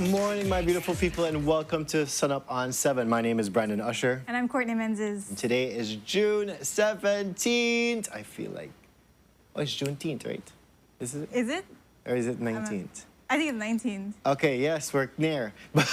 morning, my beautiful people, and welcome to Sunup on 7. My name is Brandon Usher. And I'm Courtney Menzies. And today is June 17th. I feel like... Oh, it's Juneteenth, right? Is it? Is it? Or is it 19th? I think it's 19th. Okay, yes, we're near. But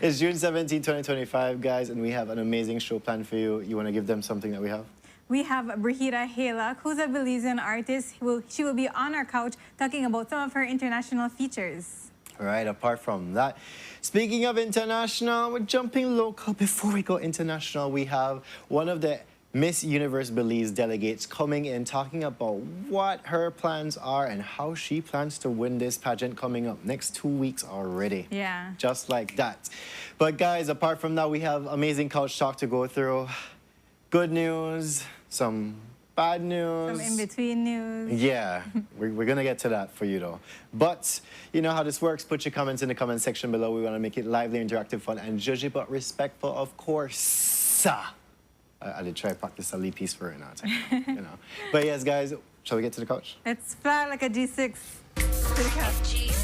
it's June 17, 2025, guys, and we have an amazing show planned for you. You want to give them something that we have? We have Brahida Halak, who's a Belizean artist. She will be on our couch talking about some of her international features. All right, apart from that, speaking of international, we're jumping local. Before we go international, we have one of the Miss Universe Belize delegates coming in talking about what her plans are and how she plans to win this pageant coming up next 2 weeks already. Yeah. Just like that. But guys, apart from that, we have amazing couch talk to go through. Good news, some bad news. Some in-between news. Yeah, we're going to get to that for you, though. But you know how this works. Put your comments in the comment section below. We want to make it lively, interactive, fun, and judgy, but respectful, of course. I did try to practice a lead piece for it now, you know. But yes, guys, shall we get to the couch? Let's fly like a G6 to the couch.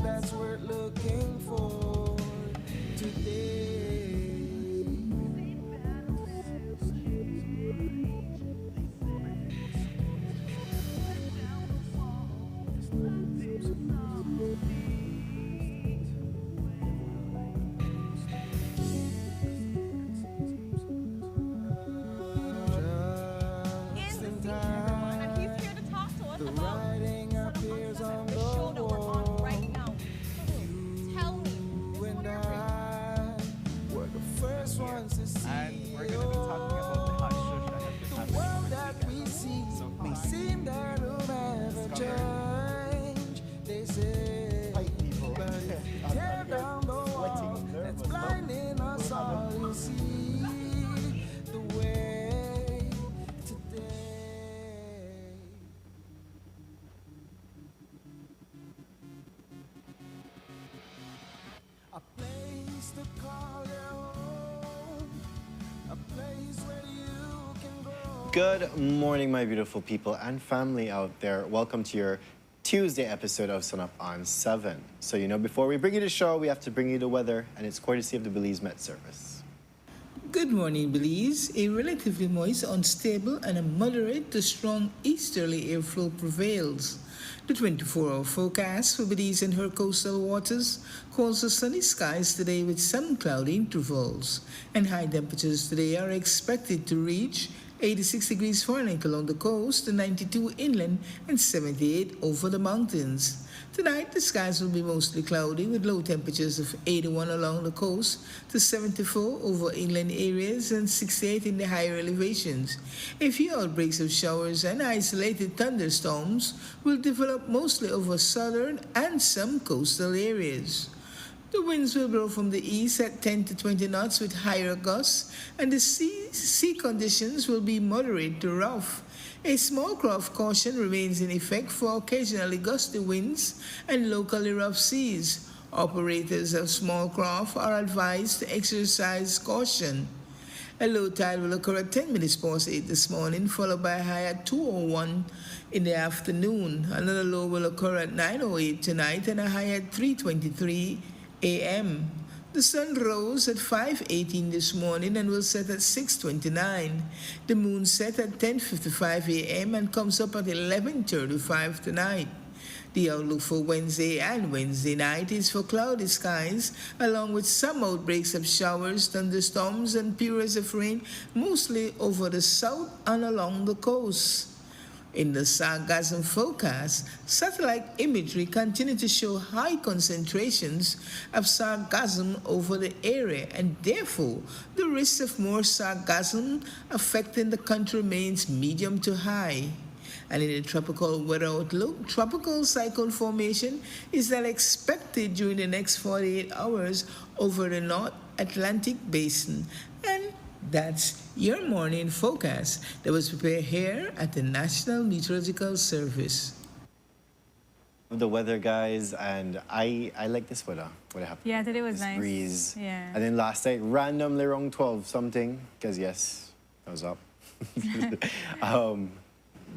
That's what we're looking for today. Just in time, and he's here to talk to us the about writing appears on the show that we're wall. on right now. Tell me. And I were the first ones to see. And we're going to be talking about the hot shush that has been happening. The world that we see may seem that it'll never change. They say, but if you tear down the wall that's blinding us all, you'll see the way today. A place to call your home, a place where you can go. Good morning, my beautiful people and family out there. Welcome to your Tuesday episode of Sunup on 7. So, you know, before we bring you the show, we have to bring you the weather, and it's courtesy of the Belize Met Service. Good morning, Belize. A relatively moist, unstable, and a moderate to strong easterly airflow prevails. The 24-hour forecast for Belize and her coastal waters calls for sunny skies today with some cloudy intervals, and high temperatures today are expected to reach 86 degrees Fahrenheit along the coast, 92 inland, and 78 over the mountains. Tonight, the skies will be mostly cloudy with low temperatures of 81 along the coast to 74 over inland areas and 68 in the higher elevations. A few outbreaks of showers and isolated thunderstorms will develop mostly over southern and some coastal areas. The winds will blow from the east at 10 to 20 knots with higher gusts, and the sea conditions will be moderate to rough. A small craft caution remains in effect for occasionally gusty winds and locally rough seas. Operators of small craft are advised to exercise caution. A low tide will occur at 10 minutes past 8 this morning, followed by a high at 2:01 in the afternoon. Another low will occur at 9:08 tonight and a high at 3:23 a.m. The sun rose at 5:18 this morning and will set at 6:29. The moon set at 10:55 a.m. and comes up at 11:35 tonight. The outlook for Wednesday and Wednesday night is for cloudy skies, along with some outbreaks of showers, thunderstorms, and periods of rain, mostly over the south and along the coast. In the sargassum forecast, satellite imagery continued to show high concentrations of sargassum over the area, and therefore the risk of more sargassum affecting the country remains medium to high. And in the tropical weather outlook, tropical cyclone formation is not expected during the next 48 hours over the North Atlantic basin. And that's your morning forecast that was prepared here at the National Meteorological Service. The weather, guys, and I like this weather. What happened? Yeah, today was this nice. breeze. Yeah. And then last night, randomly around 12 something, because yes, I was up.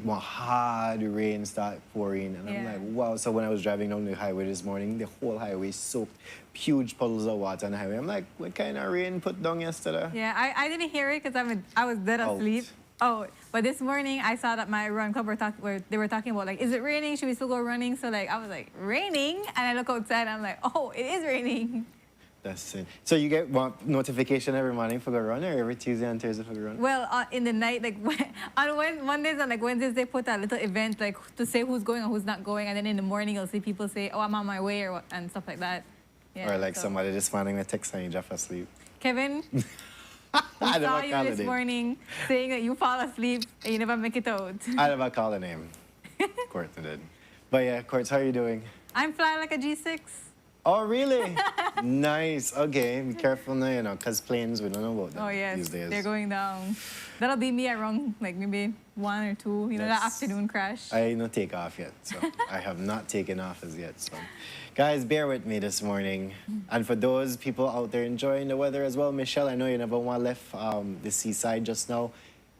Hard rain started pouring, and I'm Yeah. like, wow. So when I was driving down the highway this morning, the whole highway soaked, huge puddles of water on the highway. I'm like, what kind of rain put down yesterday? Yeah, I didn't hear it because I was dead Out. asleep. Oh, but this morning I saw that my run club where they were talking about like, is it raining? Should we still go running? So like I was like, raining? And I look outside and I'm like, oh, it is raining. That's it. So you get one notification every morning for go run, or every Tuesday and Thursday for go run? Well, in the night, like on Mondays and like Wednesdays, they put a little event like to say who's going and who's not going, and then in the morning you'll see people say, "Oh, I'm on my way," or what, and stuff like that. Yeah, Or like so. somebody just finding a text and you just asleep. Kevin, we I saw never you call this the name. morning saying that you fall asleep and you never make it out. I never call the name. Court did. But yeah, Court, how are you doing? I'm flying like a G6. Oh, really? Nice. Okay, be careful now, you know, because planes, we don't know about them Oh yes, these days. they're going down. That'll be me around like maybe 1 or 2. You know, that Yes. afternoon crash. I no take off yet, so I have not taken off as yet. So, guys, bear with me this morning. And for those people out there enjoying the weather as well, Michelle, I know you never want left the seaside just now.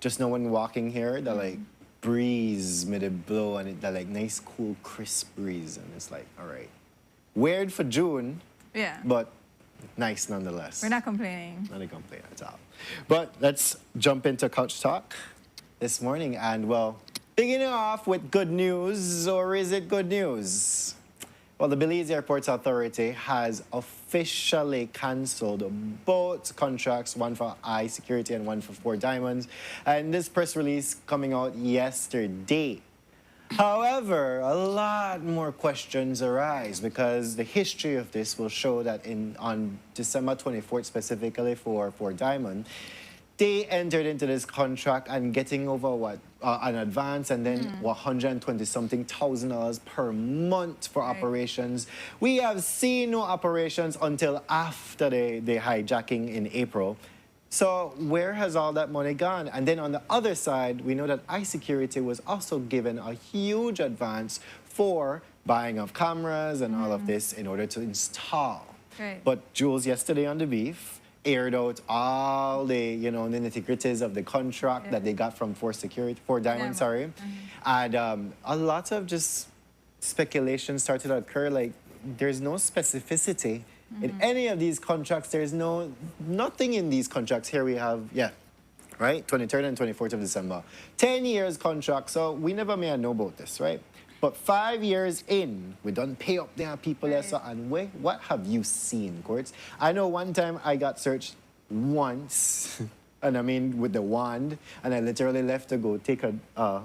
Just now when walking here, the like breeze made it blow, and it the like nice, cool, crisp breeze, and it's like, all right, weird for June, Yeah, but nice nonetheless. we're not complaining. Not a complaint at all. But let's jump into Couch Talk this morning. And, well, beginning off with good news, or is it good news? Well, the Belize Airports Authority has officially cancelled both contracts, one for I-Security and one for Four Diamonds. And this press release coming out yesterday. However, a lot more questions arise because the history of this will show that on December 24th, specifically for Diamond, they entered into this contract and getting over an advance and then $120-something thousand per month for operations. We have seen no operations until after the hijacking in April. So where has all that money gone? And then on the other side, we know that I-Security was also given a huge advance for buying of cameras and all of this in order to install. Right. But Jules yesterday on The Beef aired out all the, you know, the nitty-gritties of the contract that they got from Four Diamond, sorry. And a lot of just speculation started to occur, like there's no specificity in any of these contracts. There's nothing in these contracts. Here we have, right? 23rd and 24th of December. 10 years contract, so we never may have known about this, right? But 5 years in, we done pay up there people there, so, and what have you seen, Courts? I know one time I got searched once, and I mean with the wand, and I literally left to go take a...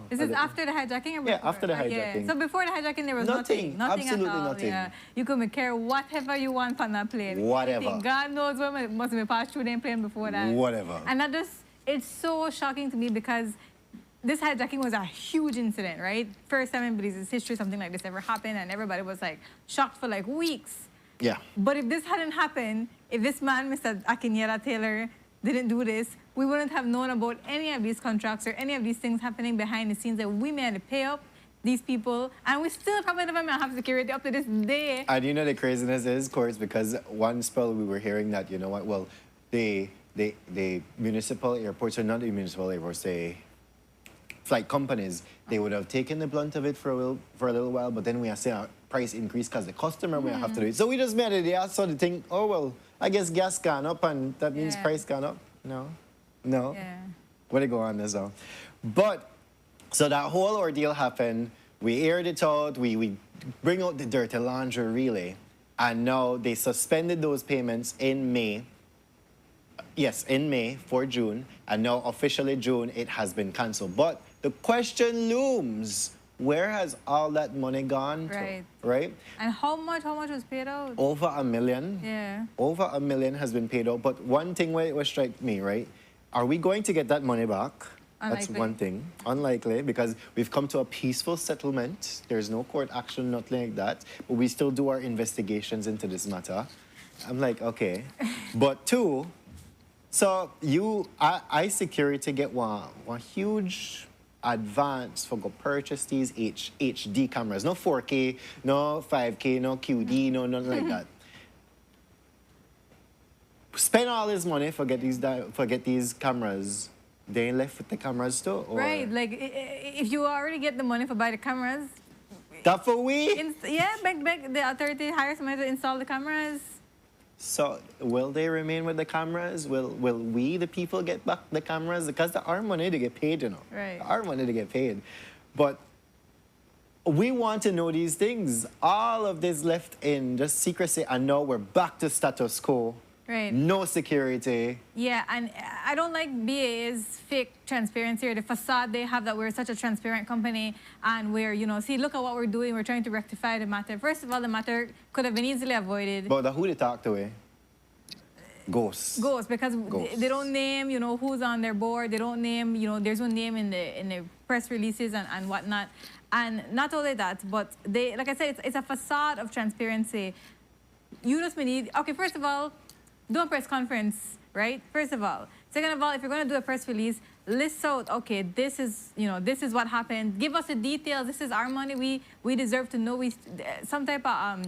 Is this after the hijacking or before? Yeah, after the hijacking. Yeah. So before the hijacking, there was Nothing. nothing Absolutely at all. nothing. Yeah. You could care whatever you want from that plane. Whatever. Anything. God knows what must have passed through the plane before that. Whatever. And that just, it's so shocking to me because this hijacking was a huge incident, right? First time in Belize's history something like this ever happened, and everybody was like shocked for like weeks. Yeah. But if this hadn't happened, if this man, Mr. Akinyera Taylor, didn't do this, we wouldn't have known about any of these contracts or any of these things happening behind the scenes that we may have to pay up these people, and we still probably never may have security up to this day. And you know the craziness is, Courts, because one spell we were hearing that, you know what, well, the municipal airports, or not the municipal airports, the flight companies, they would have taken the blunt of it for a little while, but then we have seen a price increase because the customer may have to do it. So we just made it, yeah, so they think, oh, well, I guess gas gone up, and that means price gone up. No. Yeah. Where they go on this now? But, so that whole ordeal happened. We aired it out. We bring out the dirty laundry, really. And now they suspended those payments in May. Yes, in May for June. And now officially June, it has been canceled. But the question looms, where has all that money gone to? Right? And how much was paid out? Over $1 million. Yeah. Over $1 million has been paid out. But one thing what struck me, right? Are we going to get that money back? That's Unlikely. one thing. Unlikely, because we've come to a peaceful settlement. There's no court action, nothing like that. But we still do our investigations into this matter. I'm like, okay. But two, so I security get one huge advance for go purchase these HD cameras. No 4K, no 5K, no QD, no nothing like that. Spend all this money for get these cameras. They ain't left with the cameras too. Or Right, like if you already get the money for buy the cameras, that for we. beg the authority hire somebody to install the cameras. So will they remain with the cameras? Will we, the people, get back the cameras? Because it's our money to get paid, you know. Right. Our money to get paid. But we want to know these things. All of this left in just secrecy, and now we're back to status quo. Right. No security. Yeah, and I don't like BA's fake transparency or the facade they have that we're such a transparent company and we're, you know, see, look at what we're doing. We're trying to rectify the matter. First of all, the matter could have been easily avoided. But who they talk to, eh? Ghosts. Ghosts, because Ghosts. they don't name, you know, who's on their board. They don't name, you know, there's no name in the press releases and whatnot. And not only that, but they, like I said, it's a facade of transparency. You just need, okay, first of all, do a press conference, right? First of all. Second of all, if you're going to do a press release, list out, okay, this is, you know, this is what happened. Give us the details. This is our money. We deserve to know. Some type of,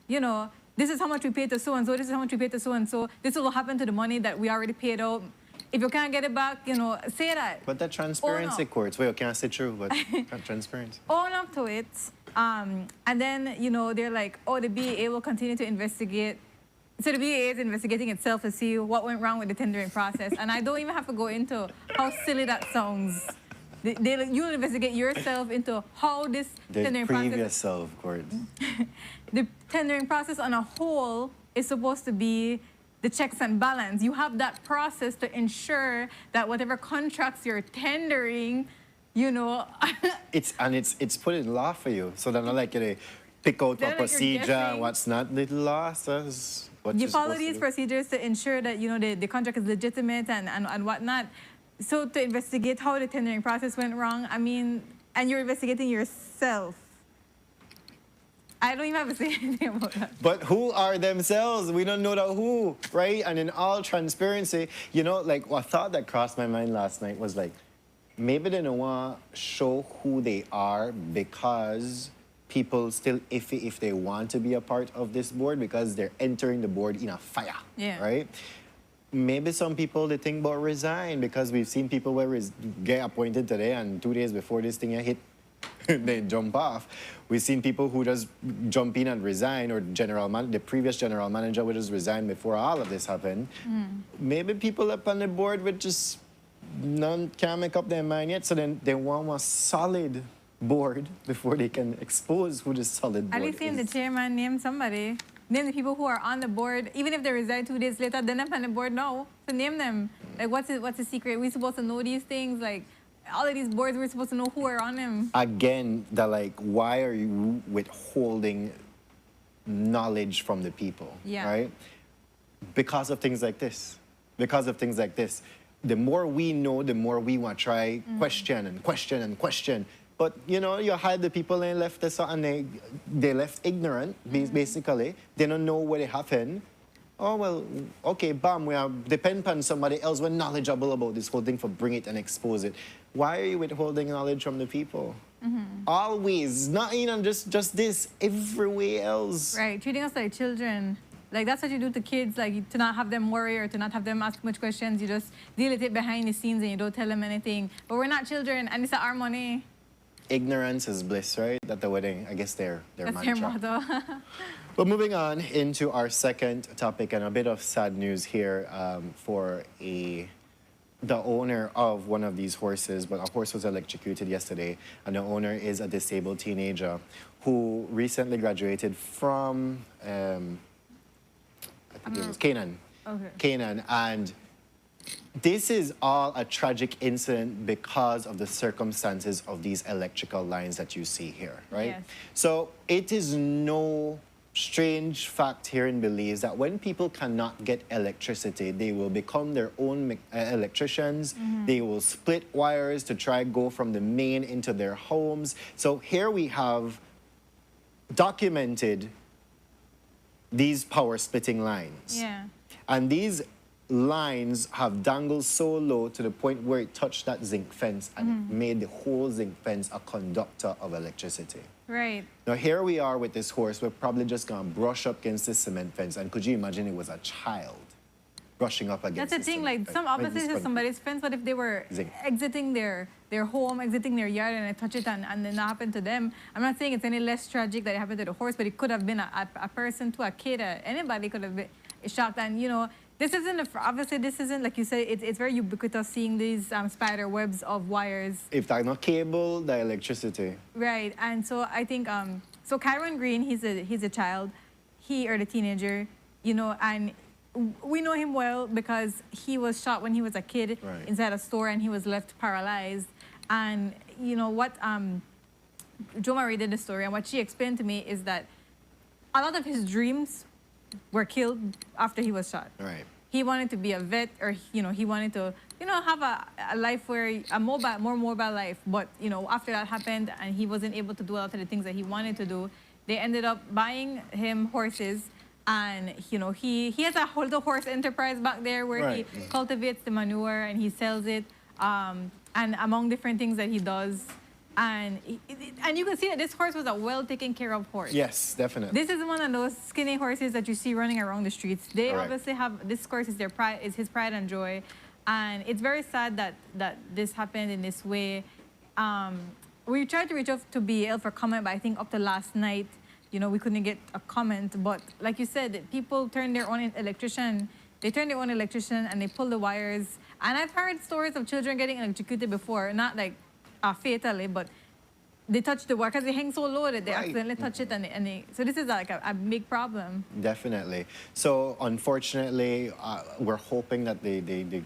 you know, this is how much we paid to so-and-so. This is how much we paid to so-and-so. This is what happened to the money that we already paid out. If you can't get it back, you know, say that. But the transparency courts, well, you can't say true, but transparency. Own up to it. And then, you know, they're like, oh, the BA will continue to investigate. So the BA is investigating itself to see what went wrong with the tendering process. And I don't even have to go into how silly that sounds. You'll investigate yourself into how this tendering previous process... self, court. The tendering process on a whole is supposed to be the checks and balance. You have that process to ensure that whatever contracts you're tendering, you know... it's put in law for you. So they're not like they pick out They're a like you're procedure and guessing. what's not. The law says what You you're follow supposed to these do. procedures to ensure that, you know, the contract is legitimate and whatnot. So to investigate how the tendering process went wrong, I mean, and you're investigating yourself. I don't even have to say anything about that. But who are themselves? We don't know the who, right? And in all transparency, you know, like a thought that crossed my mind last night was like, maybe they don't want to show who they are because people still iffy if they want to be a part of this board because they're entering the board in a fire, right? Maybe some people, they think about resign because we've seen people where get appointed today and 2 days before this thing hit, they jump off. We've seen people who just jump in and resign, or the previous general manager would just resign before all of this happened. Maybe people up on the board would just can't make up their mind yet, so then they want a solid board before they can expose who the solid board At least name is. the chairman, name somebody. Name the people who are on the board. Even if they resign 2 days later, they're not on the board now. So name them. Like, what's the secret? We're supposed to know these things. Like, all of these boards, we're supposed to know who are on them. Again, like, why are you withholding knowledge from the people, right? Because of things like this. Because of things like this. The more we know, the more we want to try question and question and question. But, you know, you hide the people and left this and they left ignorant, basically. They don't know what happened. Oh, well, okay, bam, we depend on somebody else who are knowledgeable about this whole thing for bring it and expose it. Why are you withholding knowledge from the people? Always, not even just this, everywhere else. Right, treating us like children. Like, that's what you do to kids, like, to not have them worry or to not have them ask much questions. You just deal with it behind the scenes and you don't tell them anything. But we're not children, and it's our money. Ignorance is bliss, right? At the wedding, I guess their That's mantra. their motto. But moving on into our second topic, and a bit of sad news here for the owner of one of these horses. But a horse was electrocuted yesterday, and the owner is a disabled teenager who recently graduated from, I think it was Canaan. Okay. Canaan, and this is all a tragic incident because of the circumstances of these electrical lines that you see here, right? Yes. So it is no strange fact here in Belize that when people cannot get electricity, they will become their own electricians. They will split wires to try go from the main into their homes. So here we have documented these power splitting lines. Yeah. And these lines have dangled so low to the point where it touched that zinc fence and it made the whole zinc fence a conductor of electricity. Right. Now here we are with this horse. We're probably just gonna brush up against this cement fence. And could you imagine it was a child brushing up against That's the thing, cement like fence? some Right, obviously this it's front- somebody's fence, but if they were Zinc. exiting their home, exiting their yard, and I touch it and then that happened to them, I'm not saying it's any less tragic that it happened to the horse, but it could have been a person, to a kid, anybody could have been shocked. And you know, this isn't obviously this isn't like you said. It's very ubiquitous seeing these spider webs of wires. If that's not cable, the electricity. Right, and so I think so Kyron Green, he's a child, or the teenager, you know, and we know him well because he was shot when he was a kid Right. inside a store and he was left paralyzed. And you know what, Jo Marie did the story, and what she explained to me is that a lot of his dreams were killed after he was shot. Right. He wanted to be a vet, or you know, he wanted to, you know, have a life where more mobile life. But you know, after that happened, and he wasn't able to do a lot of the things that he wanted to do, they ended up buying him horses, and you know, he has a whole horse enterprise back there where Right. he cultivates the manure and he sells it, and among different things that he does, and you can see that this horse was a well taken care of horse. Yes, definitely. This is one of those skinny horses that you see running around the streets. They Correct. obviously have, this horse is their pride, is his pride and joy. And it's very sad that this happened in this way. We tried to reach out to BL for comment, but I think up to last night, you know, we couldn't get a comment. But like you said, people turn their own electrician. They turn their own electrician and they pull the wires. And I've heard stories of children getting electrocuted before, not like fatally, but they touch the wire because they hang so low that they Right. accidentally touch it, and they so this is like a big problem. Definitely. So unfortunately, we're hoping that the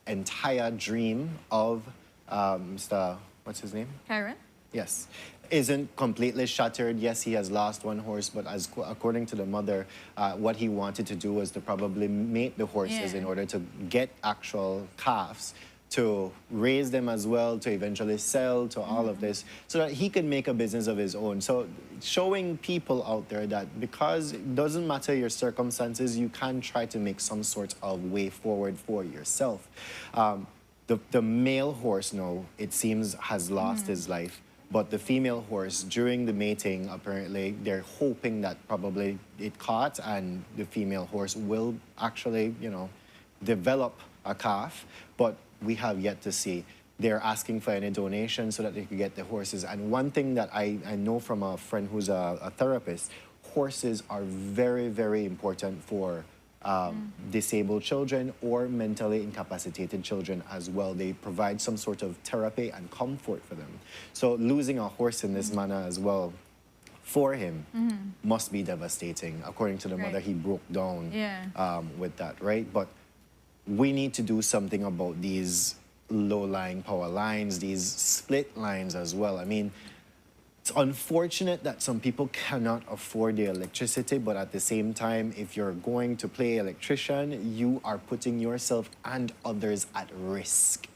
entire dream of Mr. What's his name? Karen? Yes, isn't completely shattered. Yes, he has lost one horse, but according to the mother, what he wanted to do was to probably mate the horses Yeah. in order to get actual calves, to raise them as well, to eventually sell, to all of this, so that he can make a business of his own. So showing people out there that because it doesn't matter your circumstances, you can try to make some sort of way forward for yourself. The male horse now, it seems, has lost his life. But the female horse, during the mating, apparently, they're hoping that probably it caught and the female horse will actually, you know, develop a calf. But we have yet to see. They're asking for any donation so that they could get the horses. And one thing that I know from a friend who's a therapist, horses are very, very important for disabled children or mentally incapacitated children as well. They provide some sort of therapy and comfort for them. So losing a horse in this manner as well for him must be devastating. According to the mother, Right. he broke down Yeah. with that, right? But we need to do something about these low-lying power lines, these split lines as well. I mean, it's unfortunate that some people cannot afford the electricity, but at the same time, if you're going to play electrician, you are putting yourself and others at risk,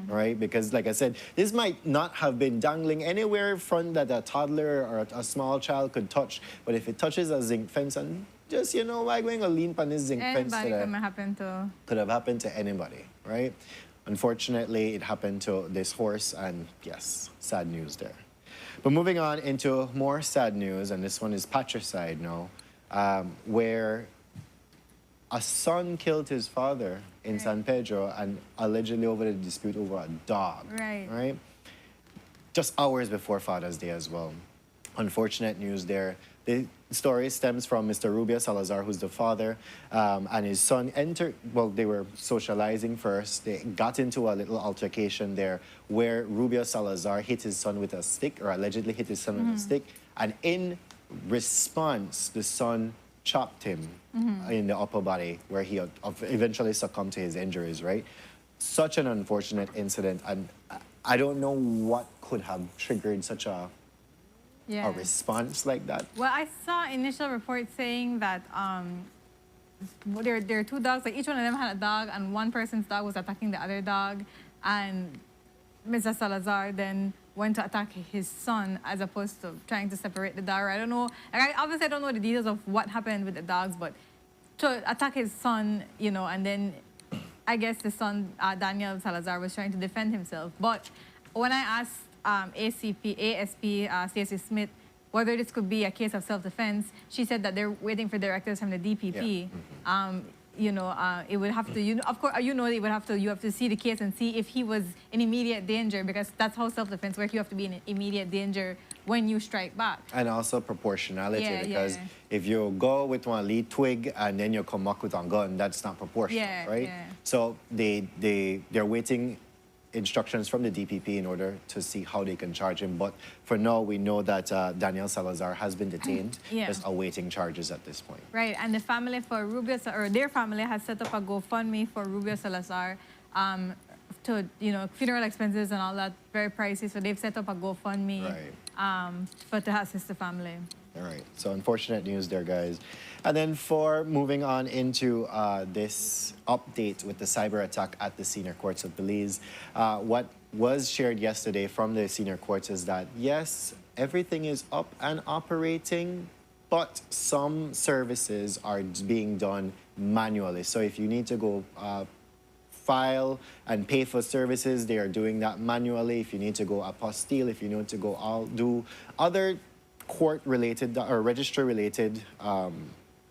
right? Because like I said, this might not have been dangling anywhere front that a toddler or a small child could touch, but if it touches a zinc fence and just, you know, why going to lean on this zinc fence Anybody today? can happen to. Could have happened to anybody, right? Unfortunately, it happened to this horse, and yes, sad news there. But moving on into more sad news, and this one is patricide now, where a son killed his father in San Pedro, and allegedly over the dispute over a dog. Right. Right? Just hours before Father's Day as well. Unfortunate news there. The story stems from Mr. Rubio Salazar, who's the father, and his son entered, well, they were socializing first. They got into a little altercation there where Rubio Salazar hit his son with a stick, or allegedly hit his son with a stick, and in response, the son chopped him in the upper body, where he eventually succumbed to his injuries, right? Such an unfortunate incident, and I don't know what could have triggered such a Yeah. a response like that? Well, I saw initial reports saying that there are two dogs, like each one of them had a dog, and one person's dog was attacking the other dog, and Mr. Salazar then went to attack his son as opposed to trying to separate the dog. I don't know. Obviously, I don't know the details of what happened with the dogs, but to attack his son, you know, and then I guess the son, Daniel Salazar, was trying to defend himself. But when I asked ASP Stacey Smith whether this could be a case of self-defense, she said that they're waiting for directives from the DPP. Yeah. You know, it would have to, of course, you know, you have to see the case and see if he was in immediate danger, because that's how self-defense works. You have to be in immediate danger when you strike back. And also proportionality, Yeah, because yeah. if you go with one lead twig and then you come back with a gun, that's not proportional, Yeah, right? yeah. So they're waiting instructions from the DPP in order to see how they can charge him. But for now, we know that Daniel Salazar has been detained, Yeah. just awaiting charges at this point. Right, and the family for Rubio, or their family has set up a GoFundMe for Rubio Salazar to, you know, funeral expenses and all that, very pricey. So they've set up a GoFundMe to assist the family. All right, so unfortunate news there, guys. And then for moving on into this update with the cyber attack at the senior courts of Belize, what was shared yesterday from the senior courts is that, yes, everything is up and operating, but some services are being done manually. So if you need to go file and pay for services, they are doing that manually. If you need to go apostille, if you need to go do other court-related or registry-related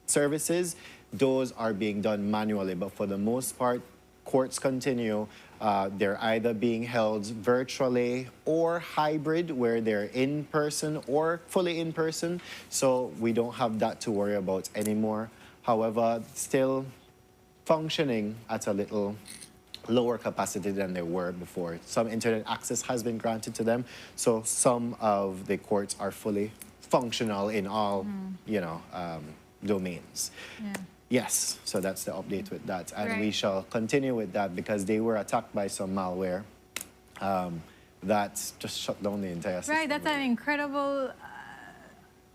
services, those are being done manually. But for the most part, courts continue. They're either being held virtually or hybrid, where they're in person or fully in person. So we don't have that to worry about anymore. However, still functioning at a little lower capacity than they were before. Some internet access has been granted to them, so some of the courts are fully functional in all, you know, domains. Yeah. Yes, so that's the update with that, and we Right. shall continue with that because they were attacked by some malware that just shut down the entire system. Right, that's an incredible.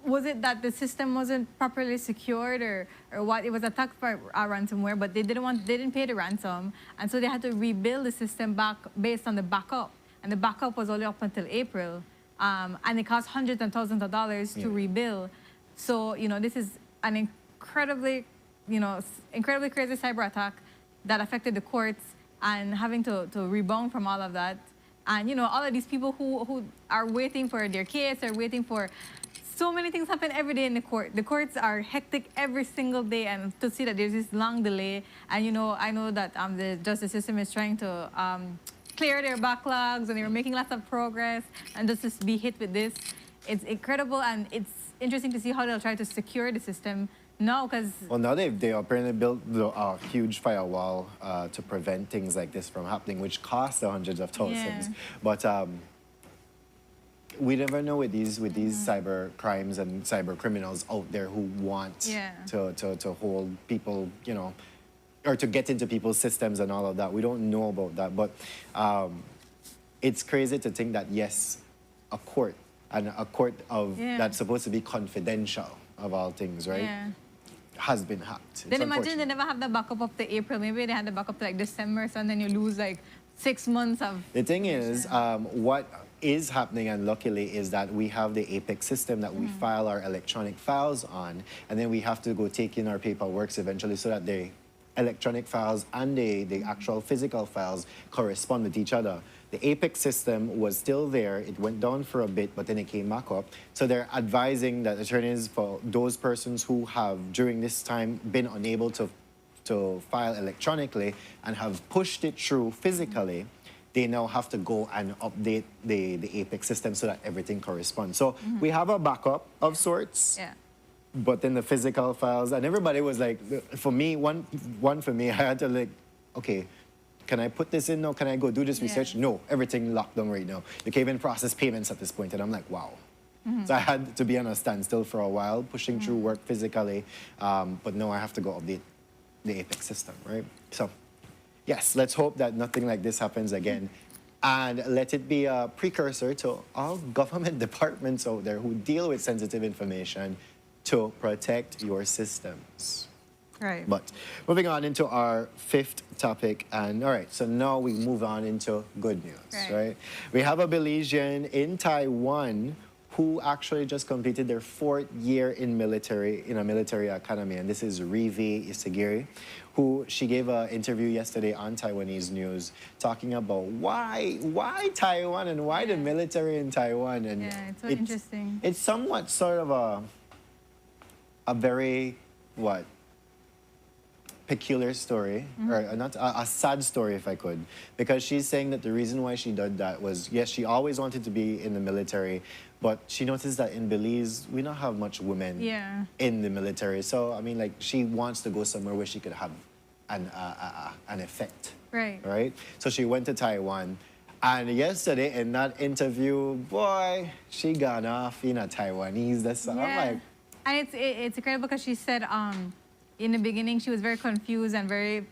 Was it that the system wasn't properly secured, or what? It was attacked by ransomware, but they didn't pay the ransom, and so they had to rebuild the system back based on the backup, and the backup was only up until April, and it cost hundreds and thousands of dollars to rebuild. So you know, this is an incredibly crazy cyber attack that affected the courts, and having to rebound from all of that, and you know, all of these people who are waiting for their case, are waiting for. So many things happen every day in the court. The courts are hectic every single day, and to see that there's this long delay, and you know, I know that the justice system is trying to clear their backlogs, and they're making lots of progress, and just to be hit with this, it's incredible, and it's interesting to see how they'll try to secure the system now, because... Well, now they apparently built a huge firewall to prevent things like this from happening, which costs hundreds of thousands. Yeah. But we never know with these cyber crimes and cyber criminals out there who want to hold people, you know, or to get into people's systems and all of that. We don't know about that, but it's crazy to think that, yes, a court of that's supposed to be confidential of all things, right? Yeah. Has been hacked. Then It's imagine they unfortunate. never have the backup up to April. Maybe they had the backup to like December, so and then you lose like 6 months of... The thing is, what is happening, and luckily, is that we have the APEX system that we file our electronic files on, and then we have to go take in our paperwork eventually so that the electronic files and the actual physical files correspond with each other. The APEX system was still there. It went down for a bit, but then it came back up. So they're advising that attorneys, for those persons who have, during this time, been unable to file electronically and have pushed it through physically, they now have to go and update the APEX system so that everything corresponds. So we have a backup of sorts. Yeah. But then the physical files, and everybody was like, for me, one for me, I had to like, okay, can I put this in now? Can I go do this research? No, everything locked down right now. You can't even process payments at this point, and I'm like, wow. So I had to be on a standstill for a while, pushing through work physically, but now I have to go update the APEX system, right? So, yes, let's hope that nothing like this happens again. and let it be a precursor to all government departments out there who deal with sensitive information to protect your systems. Right. But moving on into our fifth topic, and all right, so now we move on into good news, right? We have a Belizean in Taiwan who actually just completed their 4th year in a military academy, and this is Refugee Isagiri, who she gave an interview yesterday on Taiwanese news talking about why Taiwan and why the military in Taiwan, and Yeah, it's so interesting. It's somewhat sort of a very peculiar story, or not a sad story if I could, because she's saying that the reason why she did that was, yes, she always wanted to be in the military, but she noticed that in Belize, we don't have much women in the military. So, I mean, like, she wants to go somewhere where she could have an effect. Right? So she went to Taiwan. And yesterday in that interview, boy, she got off in a Taiwanese. That's I'm like, and it's incredible because she said in the beginning she was very confused and very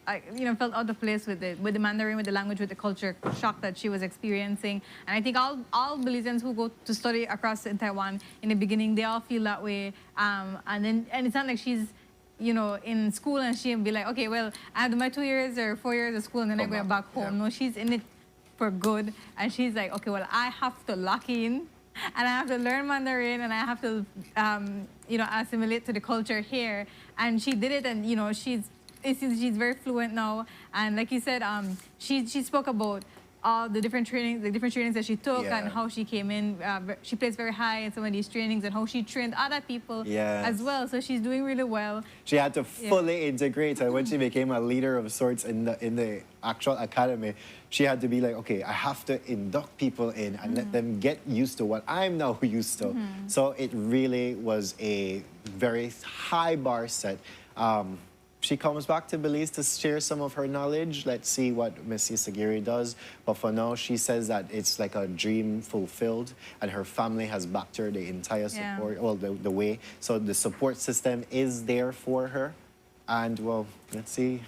felt out of place with the Mandarin, with the language, with the culture shock that she was experiencing. And I think all Belizeans who go to study across in Taiwan in the beginning, they all feel that way. And it's not like she's in school and she'll be like, okay, well, I have my 2 years or 4 years of school and then I go back home. No, she's in it for good, and she's like, okay, well, I have to lock in, and I have to learn Mandarin, and I have to, assimilate to the culture here. And she did it, and she's very fluent now. And like you said, she spoke about all the different trainings that she took and how she came in. She placed very high in some of these trainings and how she trained other people as well. So she's doing really well. She had to fully integrate, and when she became a leader of sorts in the actual academy, she had to be like, okay, I have to induct people in and let them get used to what I'm now used to. So it really was a very high bar set. She comes back to Belize to share some of her knowledge. Let's see what Miss Isagiri does. But for now, she says that it's like a dream fulfilled, and her family has backed her the entire support, well, the way. So the support system is there for her. And, well, let's see.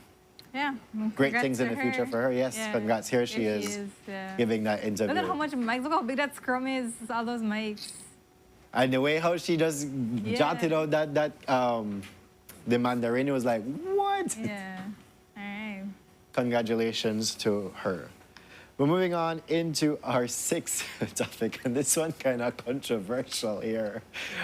Yeah. Great things in the future for her. Yes, congrats. Here she is giving that interview. Look at how much mics, look how big that scrum is, all those mics. And the way how she just jotted out the Mandarin was like, what? Yeah. All right. Congratulations to her. We're moving on into our 6th topic, and this one kind of controversial here.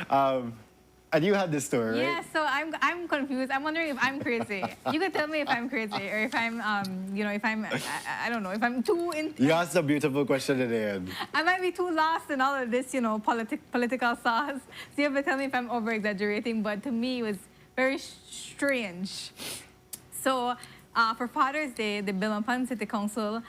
And you had this story, right? Yeah, so I'm confused. I'm wondering if I'm crazy. You could tell me if I'm crazy or if I'm, I don't know, if I'm too into... You asked a beautiful question at the end. I might be too lost in all of this, political sauce. So you have to tell me if I'm over-exaggerating, but to me it was very strange. So for Father's Day, the Bilampan City Council,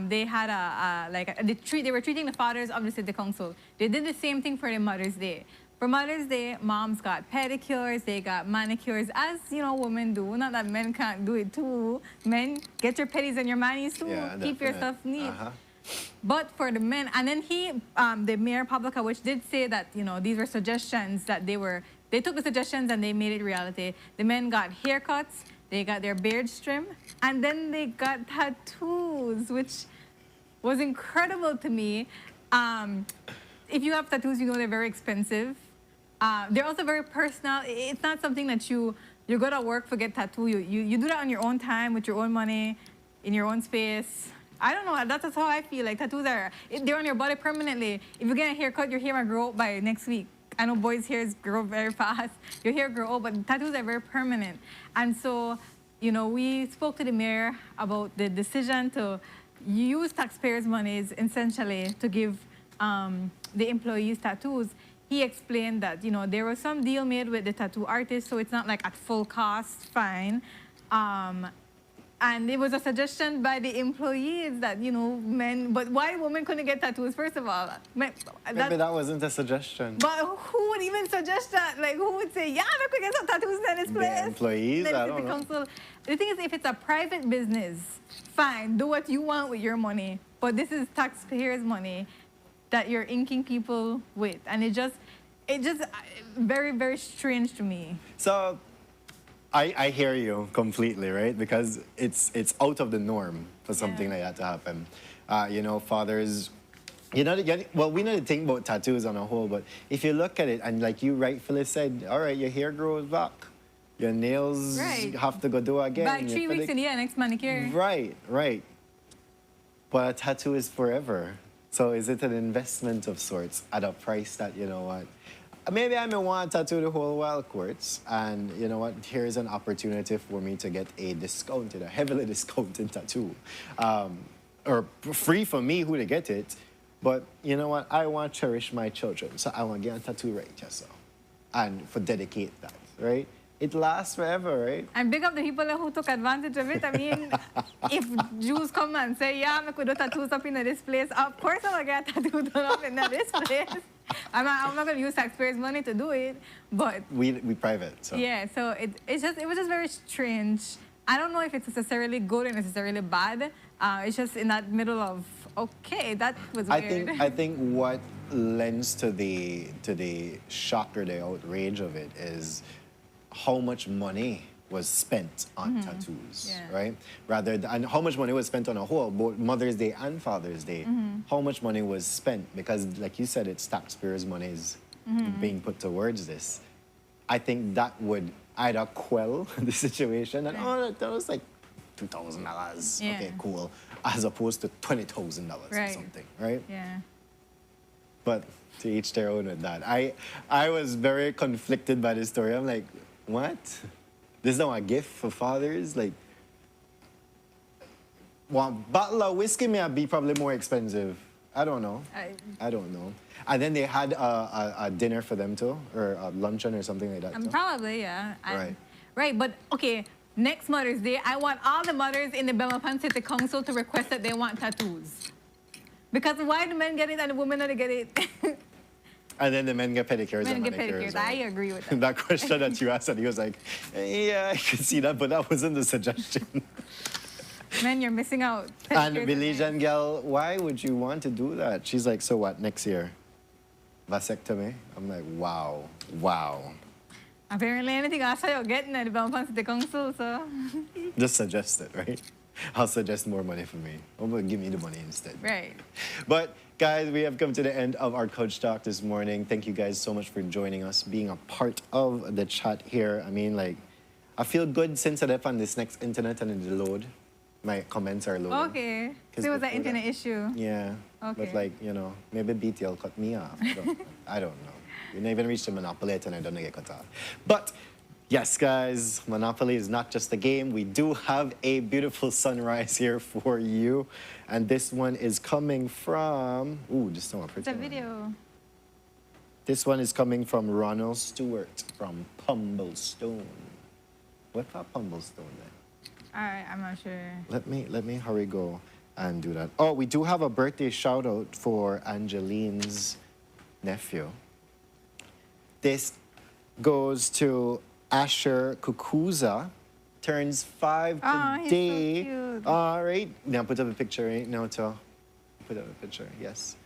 they had they were treating the fathers of the City Council. They did the same thing for the Mother's Day. For Mother's Day, moms got pedicures, they got manicures, as women do. Not that men can't do it too. Men, get your pedis and your manis too. Yeah, keep yourself neat. But for the men, and then the Mayor Publica, which did say that these were suggestions that they took the suggestions and they made it reality. The men got haircuts, they got their beards trimmed, and then they got tattoos, which was incredible to me. If you have tattoos, they're very expensive. They're also very personal. It's not something that you go to work for get tattoo. You do that on your own time with your own money, in your own space. I don't know. That's how I feel. Like tattoos they're on your body permanently. If you get a haircut, your hair might grow out by next week. I know boys' hairs grow very fast. Your hair grow out, but tattoos are very permanent. And so, we spoke to the mayor about the decision to use taxpayers' monies essentially to give the employees tattoos. He explained that, there was some deal made with the tattoo artist, so it's not like at full cost, fine. And it was a suggestion by the employees that, men, but why women couldn't get tattoos, first of all? Maybe that wasn't a suggestion. But who would even suggest that? Like, who would say, yeah, we could get some tattoos in this place? The employees, I don't know. Council. The thing is, if it's a private business, fine, do what you want with your money. But this is taxpayers' money that you're inking people with. And it just very, very strange to me. So, I hear you completely, right? Because it's out of the norm for something like that to happen. Fathers. Well, we know the thing about tattoos on a whole, but if you look at it, and like you rightfully said, all right, your hair grows back, your nails Right. have to go do again. By your 3 weeks pedic- in the year, next manicure. Right. But a tattoo is forever. So is it an investment of sorts at a price that, you know what? Maybe I may want to tattoo the whole while, Quartz, and you know what? Here's an opportunity for me to get a heavily discounted tattoo. Or free for me who to get it. But you know what? I want to cherish my children. So I want to get a tattoo right just so. And for dedicate that, right? It lasts forever, right? And big up the people who took advantage of it. I mean, if Jews come and say, yeah, I could do tattoos up in this place, of course I'm going to get a tattoo done up in this place. I'm not going to use taxpayers' money to do it, but... We private, so... Yeah, so it was just very strange. I don't know if it's necessarily good or necessarily bad. It's just in that middle of, okay, that was weird. I think what lends to the shock or the outrage of it is how much money was spent on tattoos, right? And how much money was spent on a whole, both Mother's Day and Father's Day. How much money was spent, because like you said, it's taxpayers' money is being put towards this. I think that would either quell the situation and, that was like $2,000. Yeah. Okay, cool. As opposed to $20,000 or something, right? Yeah. But to each their own with that. I was very conflicted by this story. I'm like, what? This is not a gift for fathers? Like, one bottle of whiskey may be probably more expensive. I don't know. I don't know. And then they had a dinner for them too, or a luncheon or something like that. Too. Probably, yeah. Right. Right, but okay, next Mother's Day, I want all the mothers in the Belmopan City Council to request that they want tattoos. Because why do men get it and the women don't get it? And then the men get pedicures Men and get manicures. pedicures. I agree with that. That question that you asked, and he was like, yeah, I could see that, but that wasn't the suggestion. Men, you're missing out. And Pedicures Belizean girl, why would you want to do that? She's like, so what, next year? Vasectomy? I'm like, wow. Apparently anything else you're getting at the Belmopan City Council, so... Just suggest it, right? I'll suggest more money for me. Or give me the money instead. Right. But guys, we have come to the end of our Coach Talk this morning. Thank you guys so much for joining us, being a part of the chat here. I mean, like, I feel good since I left on this next internet and it load. My comments are loading. Okay. So it was an internet issue. Yeah. Okay. But like, you know, maybe BTL cut me off. I don't know. We never even reached the monopoly and I don't get cut off. But yes, guys, Monopoly is not just a game. We do have a beautiful sunrise here for you. And this one is coming from... Ooh, just so pretty. It's a video. This one is coming from Ronald Stewart from Pumblestone. What about Pumblestone then? I'm not sure. Let me hurry go and do that. Oh, we do have a birthday shout out for Angeline's nephew. This goes to Asher Kukuza, turns 5 today. He's so cute. All right, now put up a picture right now to put up a picture. Yes.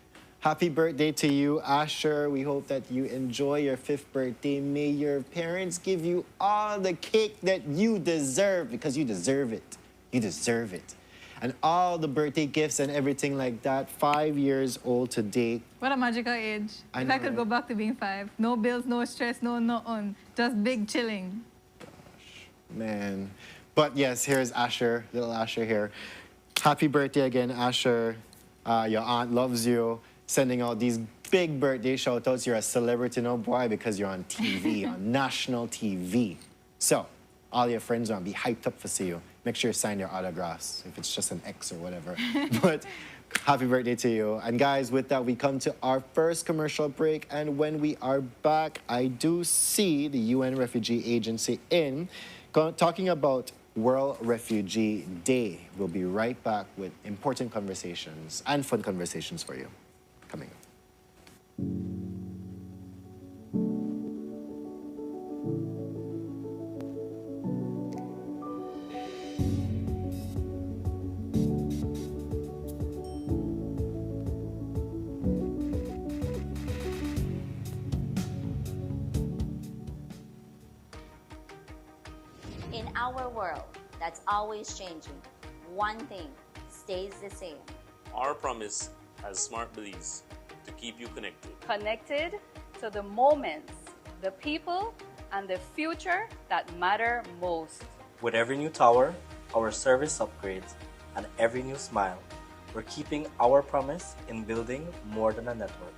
Happy birthday to you, Asher. We hope that you enjoy your 5th birthday. May your parents give you all the cake that you deserve, because you deserve it. You deserve it. And all the birthday gifts and everything like that. 5 years old today. What a magical age. I If know, I could right? go back to being 5. No bills, no stress, no nothing. Just big chilling. Man. But yes, here's Asher, little Asher here. Happy birthday again, Asher. Your aunt loves you. Sending out these big birthday shout-outs. You're a celebrity now, boy, because you're on TV, on national TV. So, all your friends want to be hyped up for see you. Make sure you sign your autographs, if it's just an X or whatever. But happy birthday to you. And guys, with that, we come to our first commercial break. And when we are back, I do see the UN Refugee Agency talking about World Refugee Day. We'll be right back with important conversations and fun conversations for you. Coming up. In our world that's always changing, one thing stays the same. Our promise as Smart Belize to keep you connected. Connected to the moments, the people, and the future that matter most. With every new tower, our service upgrades, and every new smile, we're keeping our promise in building more than a network.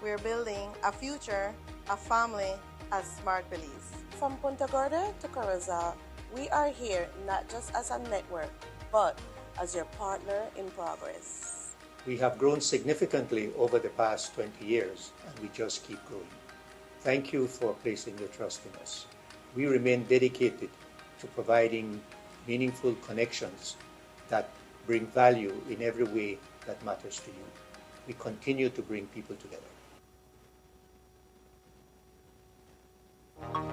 We're building a future, a family as Smart Belize. From Punta Gorda to Corozal, we are here not just as a network, but as your partner in progress. We have grown significantly over the past 20 years, and we just keep growing. Thank you for placing your trust in us. We remain dedicated to providing meaningful connections that bring value in every way that matters to you. We continue to bring people together.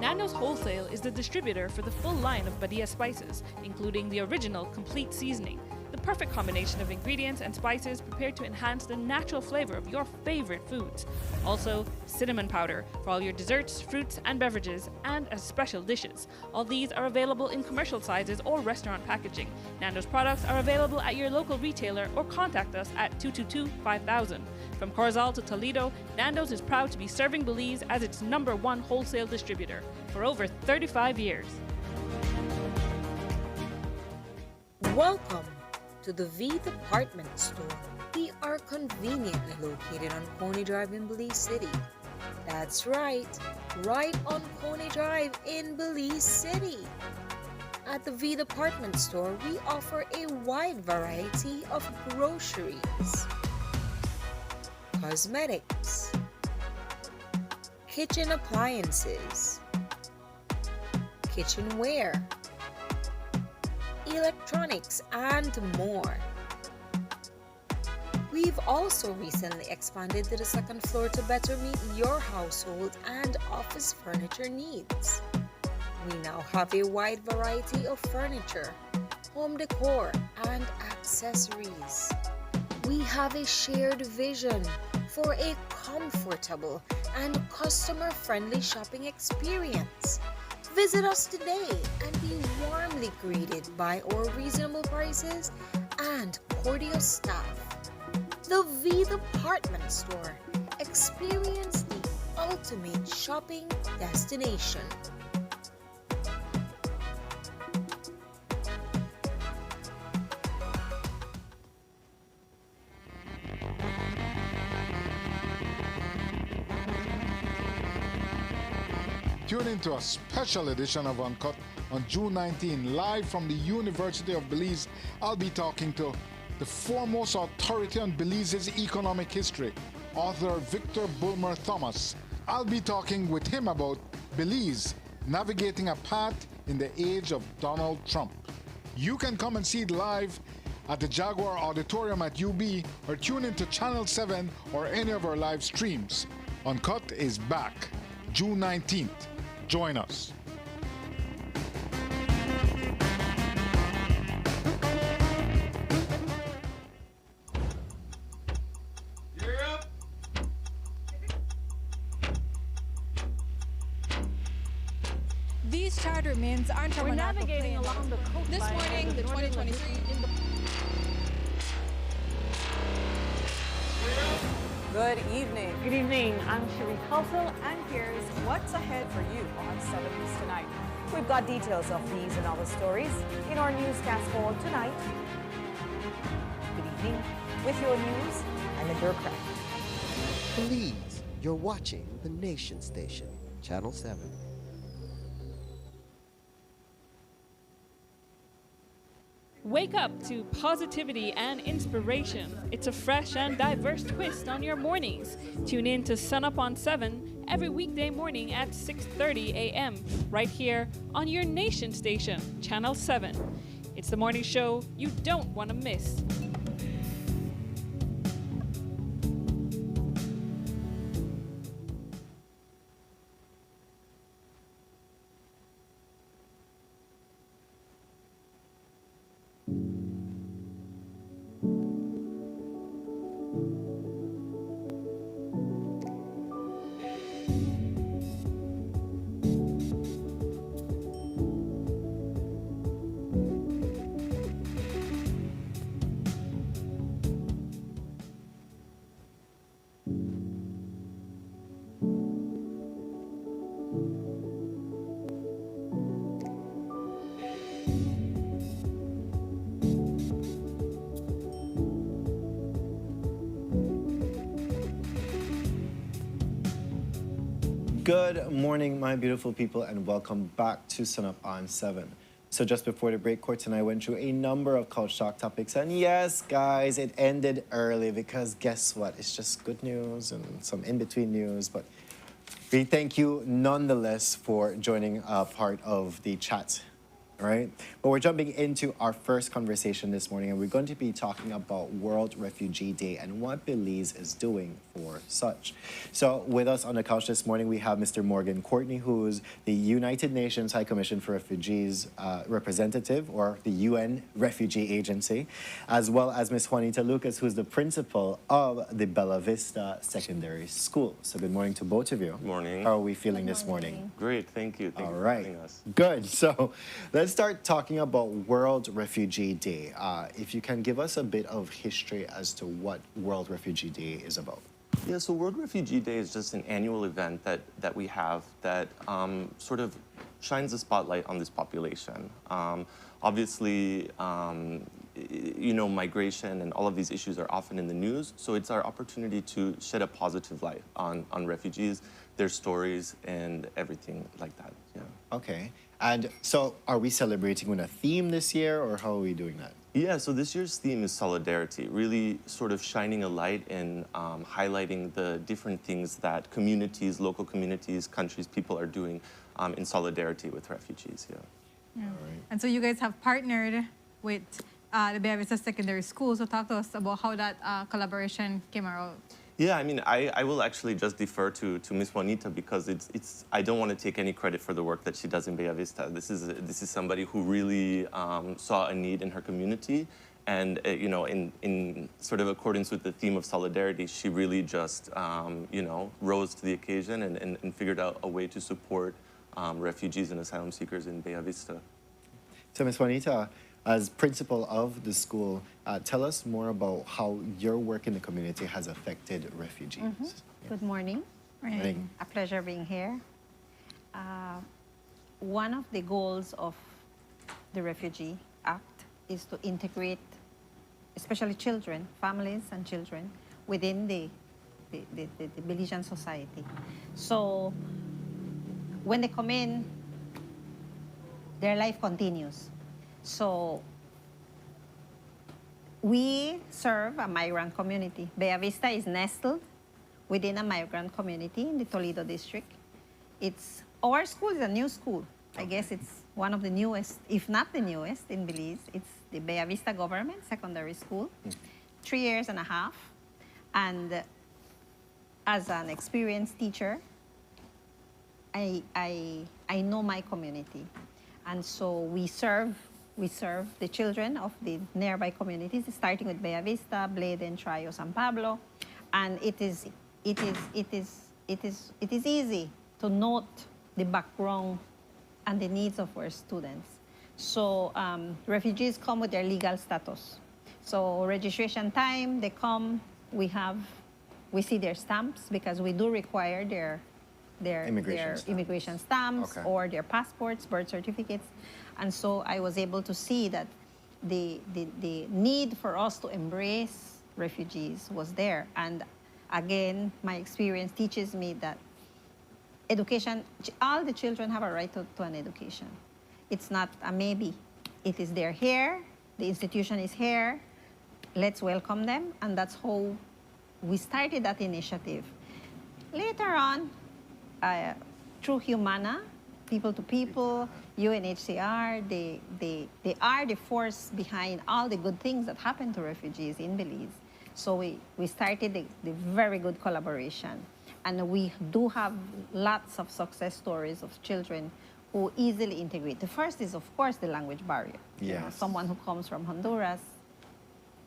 Nando's Wholesale is the distributor for the full line of Badia spices, including the original complete seasoning, the perfect combination of ingredients and spices prepared to enhance the natural flavor of your favorite foods. Also, cinnamon powder for all your desserts, fruits, and beverages, and as special dishes. All these are available in commercial sizes or restaurant packaging. Nando's products are available at your local retailer or contact us at 222-5000. From Corozal to Toledo, Nando's is proud to be serving Belize as its #1 wholesale distributor for over 35 years. Welcome to the V Department Store. We are conveniently located on Coney Drive in Belize City. That's right on Coney Drive in Belize City. At the V Department Store, we offer a wide variety of groceries, cosmetics, kitchen appliances, kitchenware, electronics, and more. We've also recently expanded to the second floor to better meet your household and office furniture needs. We now have a wide variety of furniture, home decor, and accessories. We have a shared vision for a comfortable and customer-friendly shopping experience. Visit us today and be warmly greeted by our reasonable prices and cordial staff. The V Department Store. Experience the ultimate shopping destination. Tune into a special edition of Uncut on June 19, live from the University of Belize. I'll be talking to the foremost authority on Belize's economic history, author Victor Bulmer Thomas. I'll be talking with him about Belize navigating a path in the age of Donald Trump. You can come and see it live at the Jaguar Auditorium at UB, or tune into Channel 7 or any of our live streams. Uncut is back June 19th. Join us. These charter mints aren't We're navigating along the coastline. This morning, the 2023 Good evening. Good evening. I'm Cherie Culsel, and here's what's ahead for you on 7 News tonight. We've got details of these and other stories in our newscast for tonight. Good evening. With your news, I'm Adira Craft. Please, you're watching the Nation Station, Channel 7. Wake up to positivity and inspiration. It's a fresh and diverse twist on your mornings. Tune in to Sunup on 7 every weekday morning at 6:30 a.m. right here on your Nation Station, Channel 7. It's the morning show you don't want to miss. Good morning, my beautiful people, and welcome back to Sunup on 7. So just before the break, Court and I went through a number of Culture Shock topics, and yes, guys, it ended early because guess what? It's just good news and some in-between news, but we thank you nonetheless for joining part of the chat. All right, but we're jumping into our first conversation this morning, and we're going to be talking about World Refugee Day and what Belize is doing for such. So with us on the couch this morning, we have Mr. Morgan Courtney, who's the United Nations High Commission for Refugees representative, or the UN Refugee Agency, as well as Ms. Juanita Lucas, who's the principal of the Bella Vista Secondary School. So good morning to both of you. Good morning. How are we feeling this morning? Great, thank you. Thank you for having us. Good. So let's start talking about World Refugee Day. If you can give us a bit of history as to what World Refugee Day is about. Yeah, so World Refugee Day is just an annual event that we have that sort of shines a spotlight on this population. Obviously, you know, migration and all of these issues are often in the news, so it's our opportunity to shed a positive light on refugees, their stories, and everything like that. Yeah. Okay. And so are we celebrating with a theme this year, or how are we doing that? Yeah, so this year's theme is solidarity, really sort of shining a light and highlighting the different things that communities, local communities, countries, people are doing in solidarity with refugees. Yeah. Yeah. And so you guys have partnered with the Bella Vista Secondary School. So talk to us about how that collaboration came around. Yeah, I mean, I will actually just defer to Ms. Juanita because I don't want to take any credit for the work that she does in Bella Vista. This is somebody who really saw a need in her community, and you know, in sort of accordance with the theme of solidarity, she really just you know, rose to the occasion and figured out a way to support refugees and asylum seekers in Bella Vista. So Ms. Juanita, as principal of the school, tell us more about how your work in the community has affected refugees. Yeah. Good morning. Morning. A pleasure being here. One of the goals of the Refugee Act is to integrate, especially children, families and children, within the Belizean society. So when they come in, their life continues. So we serve a migrant community. Bella Vista is nestled within a migrant community in the Toledo district. Our school is a new school. I guess it's one of the newest, if not the newest, in Belize. It's the Bella Vista Government Secondary School, 3 years and a half. And as an experienced teacher, I know my community. And so we serve the children of the nearby communities, starting with Bella Vista, Bladen, Trio, San Pablo, and it is easy to note the background and the needs of our students. So refugees come with their legal status. So registration time, they come, we see their stamps because we do require their immigration stamps Okay. or their passports, birth certificates. And so I was able to see that the need for us to embrace refugees was there. And again, my experience teaches me that education, all the children have a right to an education. It's not a maybe. It is they're here, the institution is here, let's welcome them. And that's how we started that initiative. Later on, through Humana, People to People, UNHCR, they are the force behind all the good things that happen to refugees in Belize. So we started the very good collaboration. And we do have lots of success stories of children who easily integrate. The first is, of course, the language barrier. You know, Yes. someone who comes from Honduras,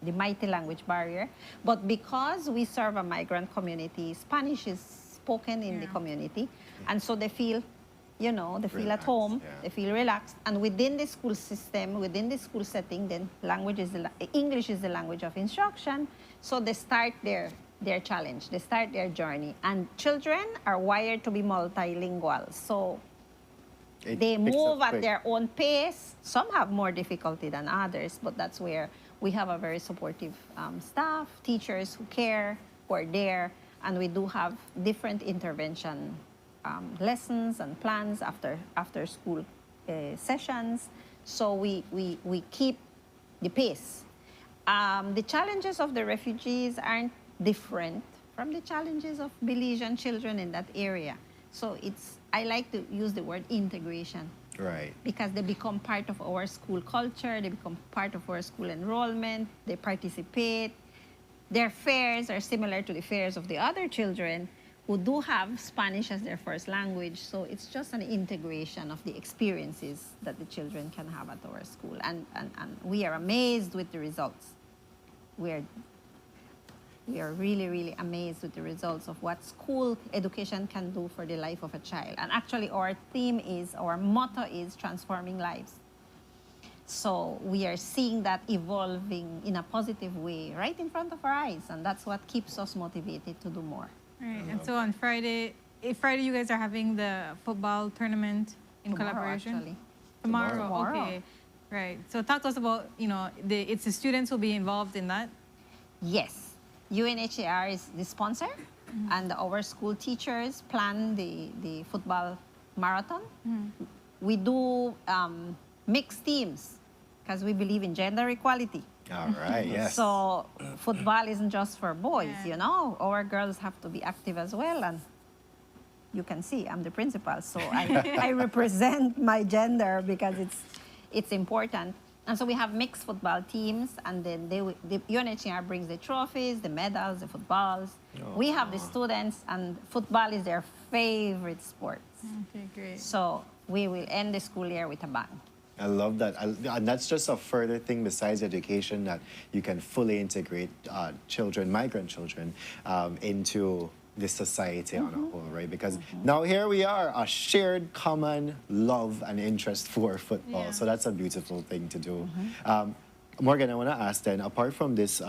the mighty language barrier. But because we serve a migrant community, Spanish is spoken in the community. And so they feel, you know, they feel at home, they feel relaxed. And within the school system, within the school setting, then English is the language of instruction. So they start their challenge, they start their journey. And children are wired to be multilingual. So they move at their own pace. Some have more difficulty than others, but that's where we have a very supportive staff, teachers who care, who are there, and we do have different intervention lessons and plans after school sessions. So we keep the pace. The challenges of the refugees aren't different from the challenges of Belizean children in that area. So I like to use the word integration. Right. Because they become part of our school culture, they become part of our school enrollment, they participate. Their fares are similar to the fares of the other children who do have Spanish as their first language. So it's just an integration of the experiences that the children can have at our school. And we are amazed with the results. We are really, really amazed with the results of what school education can do for the life of a child. And actually our motto is transforming lives. So we are seeing that evolving in a positive way right in front of our eyes. And that's what keeps us motivated to do more. Right. And so on Friday you guys are having the football tournament in collaboration? Actually. Tomorrow. Okay. Right. So talk to us about, it's the students who will be involved in that? Yes. UNHCR is the sponsor, and our school teachers plan the football marathon. We do mixed teams because we believe in gender equality. All right, yes. So football isn't just for boys, Our girls have to be active as well. And you can see I'm the principal, so I represent my gender because it's important. And so we have mixed football teams, and then the UNHCR brings the trophies, the medals, the footballs. Oh. We have the students, and football is their favorite sport. Okay, great. So we will end the school year with a bang. I love that. And that's just a further thing besides education, that you can fully integrate migrant children, into the society on a whole, right? Because now here we are, a shared common love and interest for football. Yeah. So that's a beautiful thing to do. Morgan, I want to ask then, apart from this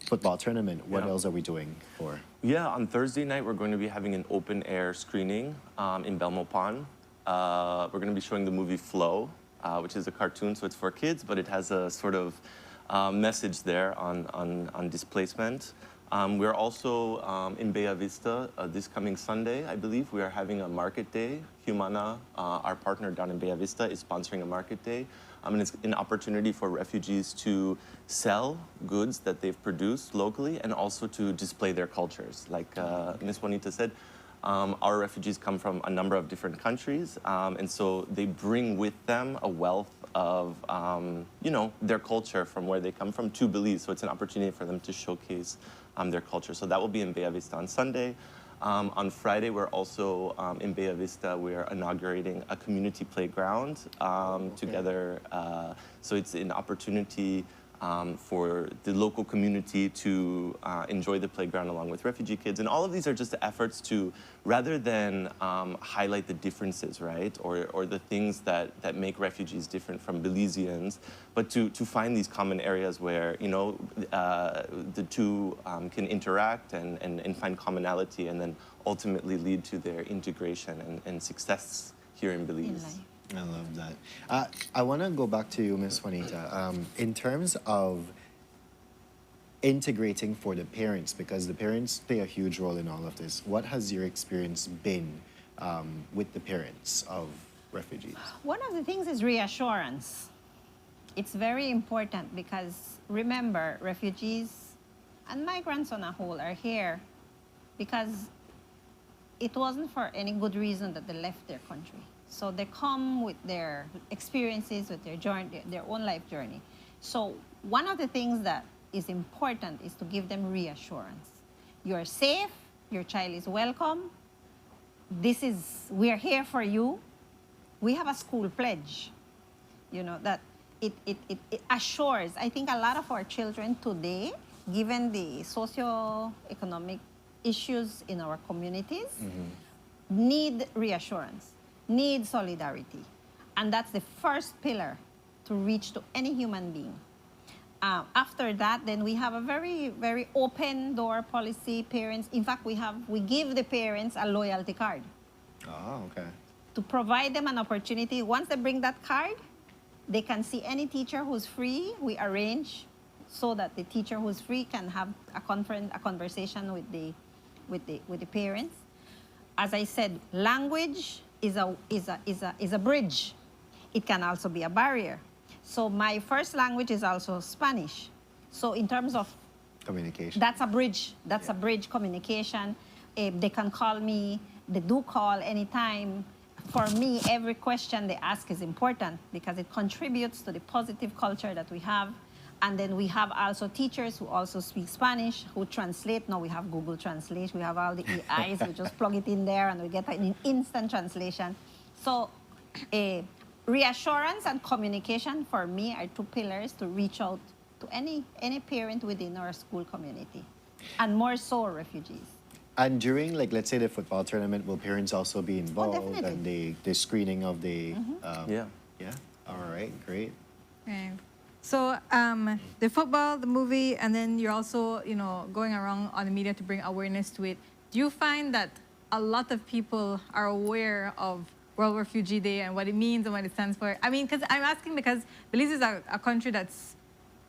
football tournament, what else are we doing for? Yeah, on Thursday night, we're going to be having an open air screening in Belmopan. We're going to be showing the movie Flow, which is a cartoon, so it's for kids, but it has a sort of message there on displacement. We're also in Bella Vista this coming Sunday, I believe. We are having a market day. Humana, our partner down in Bella Vista, is sponsoring a market day. And it's an opportunity for refugees to sell goods that they've produced locally and also to display their cultures. Like Ms. Juanita said, our refugees come from a number of different countries, and so they bring with them a wealth of, their culture from where they come from to Belize. So it's an opportunity for them to showcase their culture. So that will be in Bella Vista on Sunday. On Friday, we're also in Bella Vista. We're inaugurating a community playground together. So it's an opportunity for the local community to enjoy the playground along with refugee kids. And all of these are just efforts to, rather than highlight the differences, right, or the things that make refugees different from Belizeans, but to find these common areas where, the two can interact and find commonality, and then ultimately lead to their integration and success here in Belize. I love that. I want to go back to you, Ms. Juanita. In terms of integrating for the parents, because the parents play a huge role in all of this, what has your experience been with the parents of refugees? One of the things is reassurance. It's very important because, remember, refugees and migrants on a whole are here because it wasn't for any good reason that they left their country. So they come with their experiences, with their journey, their own life journey. So one of the things that is important is to give them reassurance. You're safe, your child is welcome, we're here for you. We have a school pledge, that it assures. I think a lot of our children today, given the socio-economic issues in our communities, need reassurance, need solidarity. And that's the first pillar to reach to any human being. After that, then we have a very, very open door policy. Parents, in fact, we give the parents a loyalty card. Oh, okay. To provide them an opportunity. Once they bring that card, they can see any teacher who's free. We arrange so that the teacher who's free can have a conversation with the parents. as I said, language is a bridge. It can also be a barrier. So my first language is also Spanish. So in terms of communication, that's a bridge. That's a bridge communication. They can call me. They do call anytime. For me, every question they ask is important because it contributes to the positive culture that we have. And then we have also teachers who also speak Spanish, who translate. Now we have Google Translate. We have all the AIs. We just plug it in there and we get an instant translation. So reassurance and communication for me are two pillars to reach out to any parent within our school community, and more so refugees. And during, like, let's say the football tournament, will parents also be involved in the screening of the... Yeah. Yeah? All right, great. Okay. So the football, the movie, and then you're also, you know, going around on the media to bring awareness to it. Do you find that a lot of people are aware of World Refugee Day and what it means and what it stands for? I mean, because I'm asking because Belize is a country that's,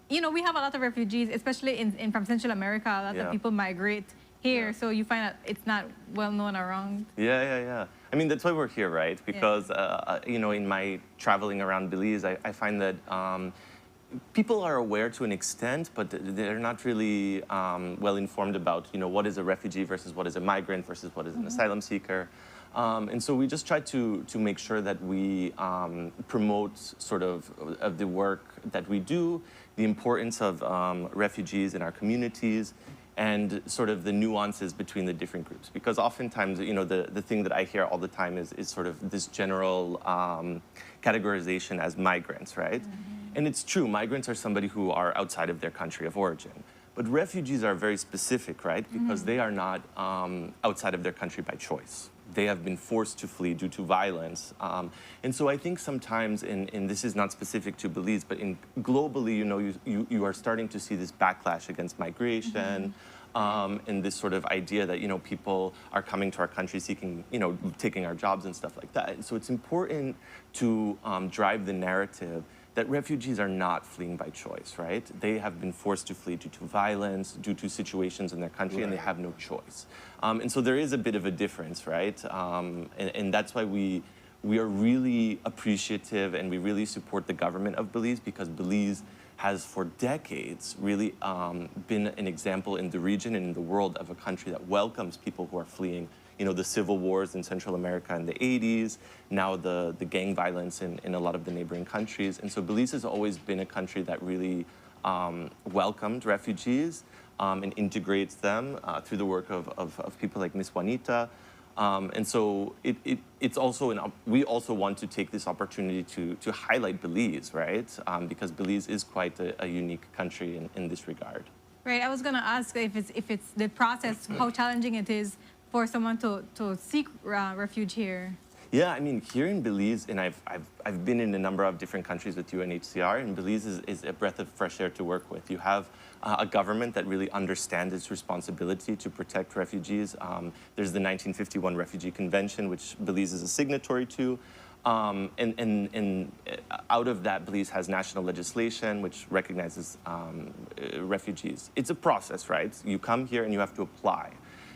you know, we have a lot of refugees, especially from Central America. A lot of people migrate here, so you find that it's not well known around. Yeah. I mean, that's why we're here, right? Because, you know, in my traveling around Belize, I find that people are aware to an extent, but they're not really well informed about, you know, what is a refugee versus what is a migrant versus what is an asylum seeker. And so we just try to make sure that we promote sort of the work that we do, the importance of refugees in our communities, and sort of the nuances between the different groups. Because oftentimes, you know, the thing that I hear all the time is sort of this general categorization as migrants, right? And it's true, migrants are somebody who are outside of their country of origin. But refugees are very specific, right? Because they are not outside of their country by choice. They have been forced to flee due to violence. And so I think sometimes, and this is not specific to Belize, but globally, you know, you are starting to see this backlash against migration, and this sort of idea that, you know, people are coming to our country seeking, you know, taking our jobs and stuff like that. And so it's important to drive the narrative that refugees are not fleeing by choice, right? They have been forced to flee due to violence, due to situations in their country, and they have no choice. And so there is a bit of a difference, right? And that's why we are really appreciative and we really support the government of Belize, because Belize has for decades really been an example in the region and in the world of a country that welcomes people who are fleeing, you know, the civil wars in Central America in the 80s, now the gang violence in a lot of the neighboring countries. And so Belize has always been a country that really welcomed refugees and integrates them through the work of people like Miss Juanita. And so it's also, we also want to take this opportunity to highlight Belize, right? Because Belize is quite a unique country in this regard. Right, I was gonna ask if it's the process, how challenging it is for someone to seek refuge here. Yeah, I mean, here in Belize, and I've been in a number of different countries with UNHCR, and Belize is a breath of fresh air to work with. You have a government that really understands its responsibility to protect refugees. There's the 1951 Refugee Convention, which Belize is a signatory to. And out of that, Belize has national legislation which recognizes refugees. It's a process, right? You come here and you have to apply.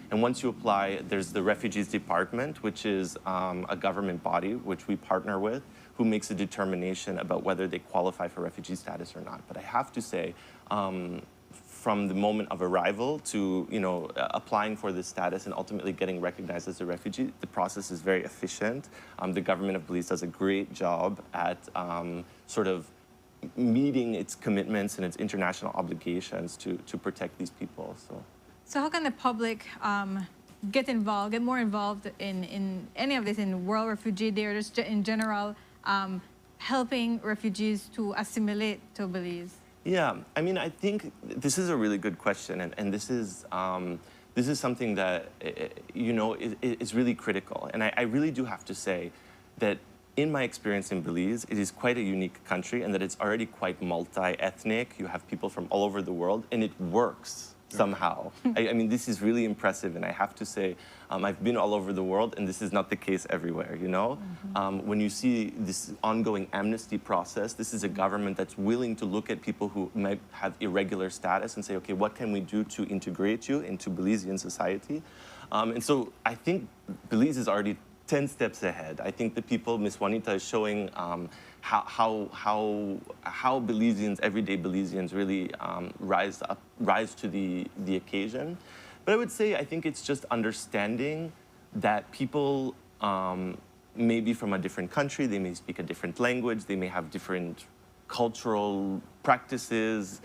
And once you apply, there's the Refugees Department, which is a government body which we partner with, who makes a determination about whether they qualify for refugee status or not. But I have to say, from the moment of arrival to, you know, applying for this status and ultimately getting recognized as a refugee, the process is very efficient. The government of Belize does a great job at sort of meeting its commitments and its international obligations to protect these people. So how can the public get more involved in any of this, in World Refugee Day or just in general, helping refugees to assimilate to Belize? Yeah, I mean, I think this is a really good question, and this is something that, you know, is really critical. And I really do have to say that in my experience in Belize, it is quite a unique country and that it's already quite multi-ethnic. You have people from all over the world, and it works somehow. I mean, this is really impressive, and I have to say, I've been all over the world, and this is not the case everywhere, you know? When you see this ongoing amnesty process, this is a government that's willing to look at people who might have irregular status and say, okay, what can we do to integrate you into Belizean society? And so I think Belize is already 10 steps ahead. I think the people, Miss Juanita is showing how Belizeans, everyday Belizeans really rise to the occasion. But I would say, I think it's just understanding that people may be from a different country, they may speak a different language, they may have different cultural practices.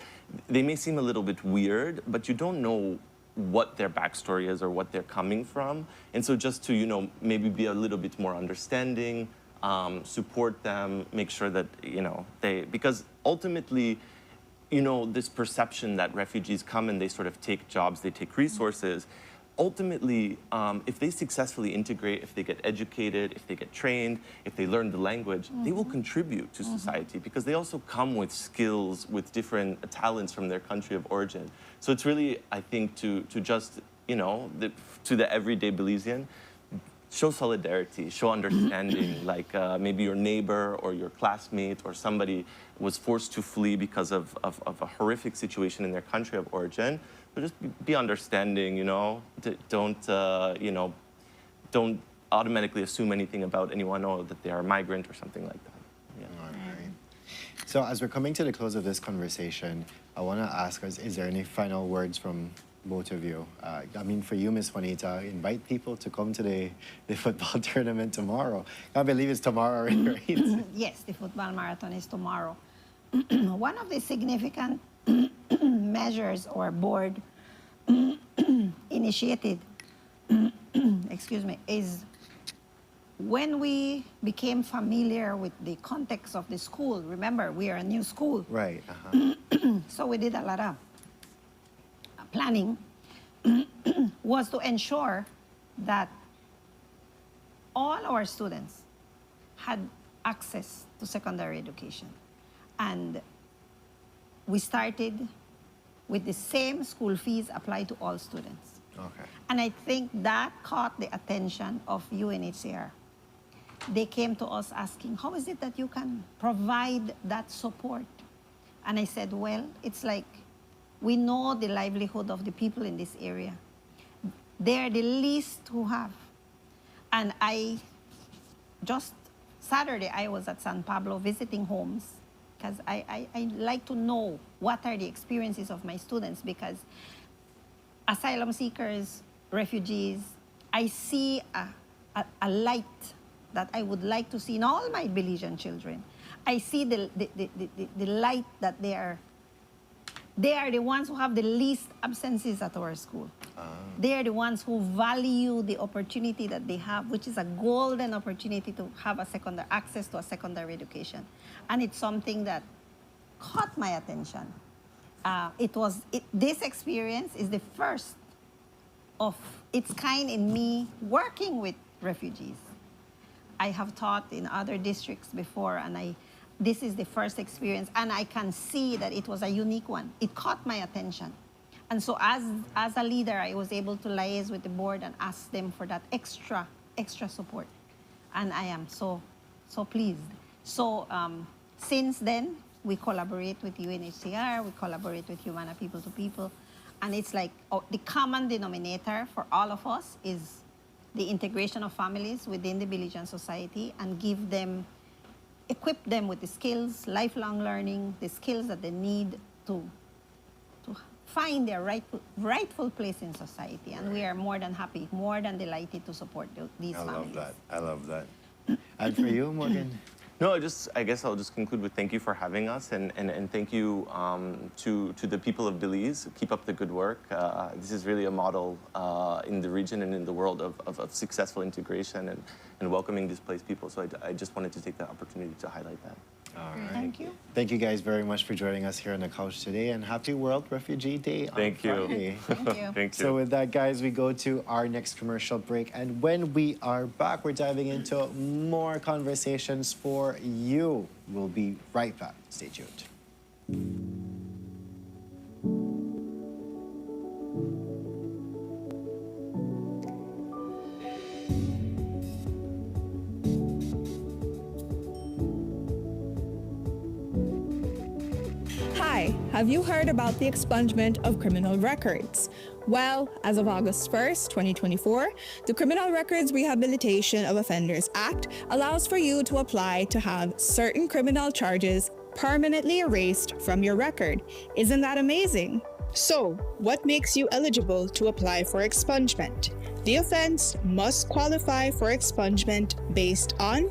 They may seem a little bit weird, but you don't know what their backstory is or what they're coming from. And so just to, maybe be a little bit more understanding, support them, make sure that, because ultimately, this perception that refugees come and they sort of take jobs, they take resources. Ultimately, if they successfully integrate, if they get educated, if they get trained, if they learn the language, they will contribute to society because they also come with skills, with different talents from their country of origin. So it's really, I think, to just, to the everyday Belizean, show solidarity, show understanding, like maybe your neighbor or your classmate or somebody was forced to flee because of a horrific situation in their country of origin. So just be understanding, don't automatically assume anything about anyone or that they are a migrant or something like that. Yeah. All right. So as we're coming to the close of this conversation, I want to ask us, is there any final words from both of you? I mean, for you, Miss Juanita, invite people to come to the football tournament tomorrow. I believe it's tomorrow, right? Yes, the football marathon is tomorrow. One of the significant measures our board initiated, excuse me, is when we became familiar with the context of the school. Remember, we are a new school. Right. So we did a lot of planning was to ensure that all our students had access to secondary education. And we started with the same school fees applied to all students. Okay. And I think that caught the attention of UNHCR. They came to us asking, how is it that you can provide that support? And I said, well, it's like we know the livelihood of the people in this area. They're the least who have. And Saturday, I was at San Pablo visiting homes because I like to know what are the experiences of my students, because asylum seekers, refugees, I see a light that I would like to see in all my Belizean children. I see the light that they are the ones who have the least absences at our school. They are the ones who value the opportunity that they have, which is a golden opportunity to have access to a secondary education. And it's something that caught my attention. This experience is the first of its kind in me working with refugees. I have taught in other districts before, and this is the first experience, and I can see that it was a unique one. It caught my attention. And so as a leader, I was able to liaise with the board and ask them for that extra support. And I am so pleased. So since then, we collaborate with UNHCR, we collaborate with Humana People to People, and it's like the common denominator for all of us is the integration of families within the Belizean society and equip them with the skills, lifelong learning, the skills that they need to find their rightful place in society. And we are more than happy, more than delighted to support these families. I love that. And for you, Morgan? No, I guess I'll just conclude with thank you for having us, and thank you to the people of Belize. Keep up the good work. This is really a model in the region and in the world of successful integration and welcoming displaced people. So I just wanted to take the opportunity to highlight that. All right. Thank you. Thank you guys very much for joining us here on the couch today, and happy World Refugee Day on Thank you. Friday. Thank you. Thank you. So with that, guys, we go to our next commercial break, and when we are back, we're diving into more conversations for you. We'll be right back. Stay tuned. Hi, Have you heard about the expungement of criminal records? Well, as of August 1st, 2024, the Criminal Records Rehabilitation of Offenders Act allows for you to apply to have certain criminal charges permanently erased from your record. Isn't that amazing? So, what makes you eligible to apply for expungement? The offense must qualify for expungement based on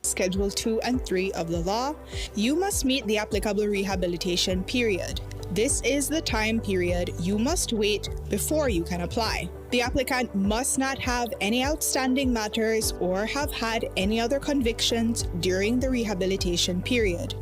Schedule 2 and 3 of the law. You must meet the applicable rehabilitation period. This is the time period you must wait before you can apply. The applicant must not have any outstanding matters or have had any other convictions during the rehabilitation period.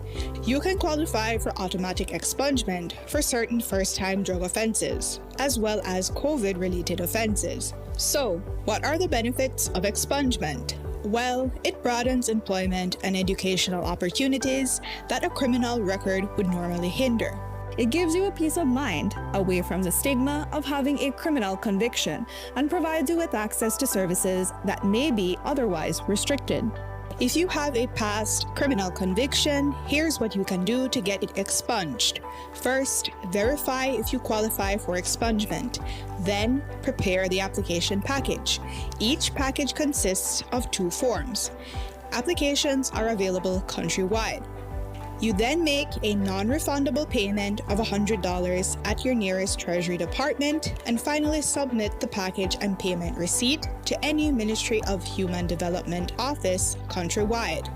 You can qualify for automatic expungement for certain first-time drug offenses, as well as COVID-related offenses. So, what are the benefits of expungement? Well, it broadens employment and educational opportunities that a criminal record would normally hinder. It gives you a peace of mind away from the stigma of having a criminal conviction and provides you with access to services that may be otherwise restricted. If you have a past criminal conviction, here's what you can do to get it expunged. First, verify if you qualify for expungement. Then, prepare the application package. Each package consists of 2 forms. Applications are available countrywide. You then make a non-refundable payment of $100 at your nearest Treasury Department and finally submit the package and payment receipt to any Ministry of Human Development office countrywide.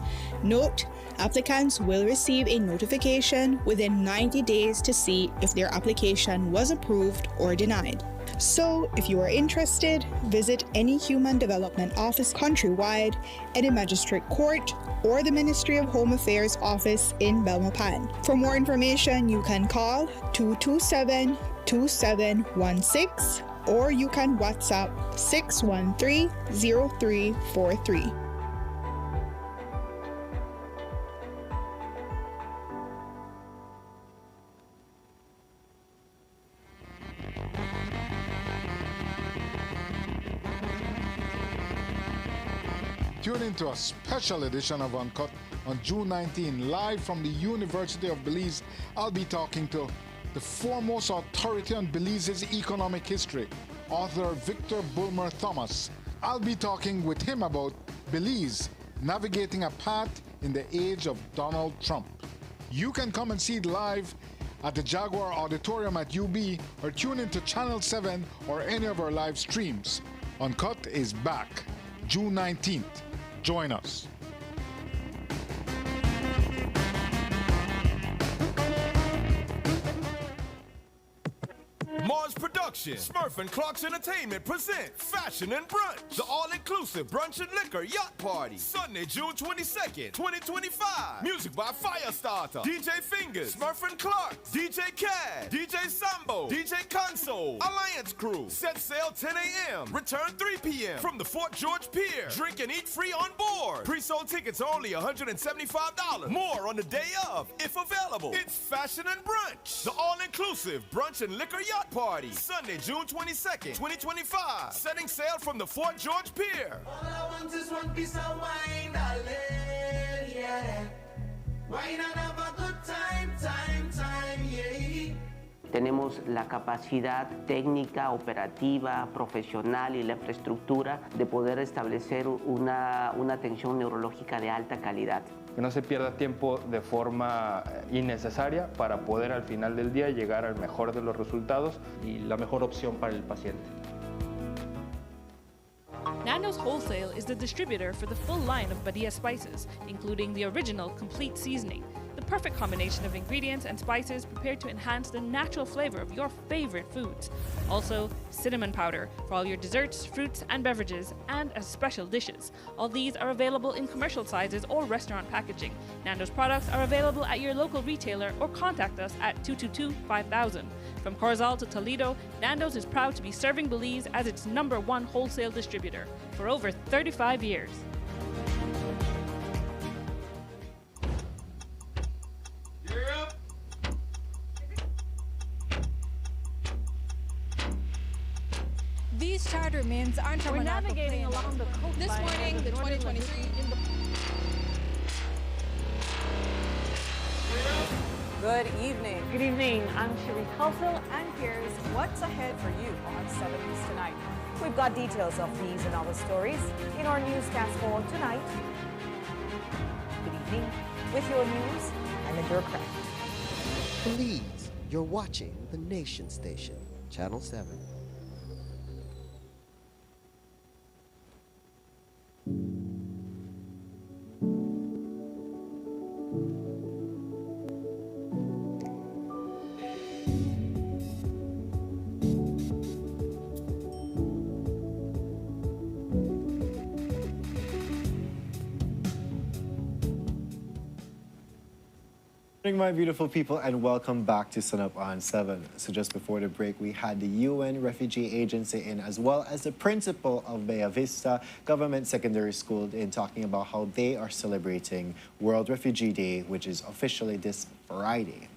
Note, applicants will receive a notification within 90 days to see if their application was approved or denied. So, if you are interested, visit any Human Development office countrywide, any magistrate court, or the Ministry of Home Affairs office in Belmopan. For more information, you can call 227-2716 or you can WhatsApp 613-0343. Tune into a special edition of Uncut on June 19, live from the University of Belize. I'll be talking to the foremost authority on Belize's economic history, author Victor Bulmer Thomas. I'll be talking with him about Belize navigating a path in the age of Donald Trump. You can come and see it live at the Jaguar Auditorium at UB or tune into Channel 7 or any of our live streams. Uncut is back June 19th. Join us. Mars Production, Smurf and Clark's Entertainment present Fashion and Brunch, the all-inclusive brunch and liquor yacht party, Sunday, June 22nd, 2025. Music by Firestarter, DJ Fingers, Smurf and Clark, DJ Cad, DJ Sambo, DJ Console, Alliance Crew. Set sail 10 a.m., return 3 p.m. from the Fort George Pier. Drink and eat free on board. Pre-sold tickets are only $175. More on the day of, if available. It's Fashion and Brunch, the all-inclusive brunch and liquor yacht party, Sunday, June 22nd, 2025. Setting sail from the Fort George Pier. All I want is one piece of wine, darling, yeah. Wine and have a good time, yeah. Tenemos la capacidad técnica, operativa, profesional y la infraestructura de poder establecer una atención neurológica de alta calidad. Que no se pierda tiempo de forma innecesaria para poder al final del día llegar al mejor de los resultados y la mejor opción para el paciente. Nando's Wholesale is the distributor for the full line of Badia spices, including the original complete seasoning, the perfect combination of ingredients and spices prepared to enhance the natural flavor of your favorite foods. Also, cinnamon powder for all your desserts, fruits, and beverages, and as special dishes. All these are available in commercial sizes or restaurant packaging. Nando's products are available at your local retailer or contact us at 222-5000. From Corozal to Toledo, Nando's is proud to be serving Belize as its #1 wholesale distributor for over 35 years. These charter mints aren't from We're an navigating airplane. along the coastline. This morning, the 2023 in the Good evening. Good evening. I'm Cherie Culsel, and here's what's ahead for you on 7 News Tonight. We've got details of these and other stories in our newscast for tonight. Good evening. With your news, I'm Endure Craft. Please, you're watching the Nation Station, Channel 7. Good morning, my beautiful people, and welcome back to Sunup on 7. So just before the break, we had the UN Refugee Agency in, as well as the principal of Bella Vista Government Secondary School in, talking about how they are celebrating World Refugee Day, which is officially this Friday.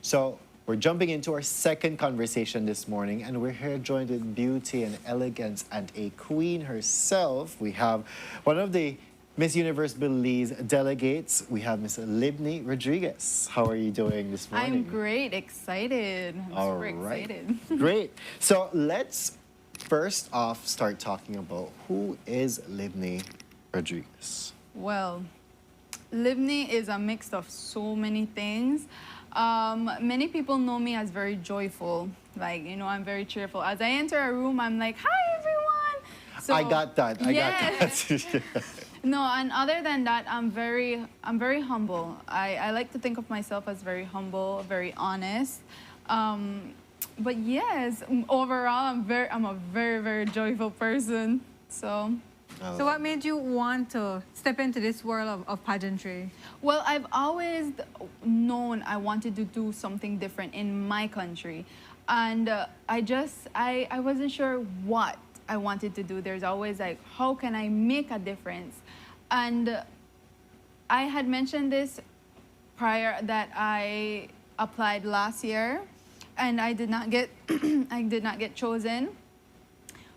So we're jumping into our second conversation this morning, and we're here joined with beauty and elegance and a queen herself. We have one of the Miss Universe Belize delegates. We have Miss Libni Rodriguez. How are you doing this morning? I'm great, excited. I'm super excited. Great. So let's first off start talking about who is Libni Rodriguez. Well, Libni is a mix of so many things. Many people know me as very joyful. Like, you know, I'm very cheerful. As I enter a room, I'm like, hi, everyone. So, I got that. I got that. No, and other than that, I'm very humble. I like to think of myself as very humble, very honest. But yes, overall, I'm a very joyful person. So what made you want to step into this world of pageantry? Well, I've always known I wanted to do something different in my country. And I wasn't sure what I wanted to do. There's always like, how can I make a difference? And I had mentioned this prior that I applied last year, and I did not get chosen.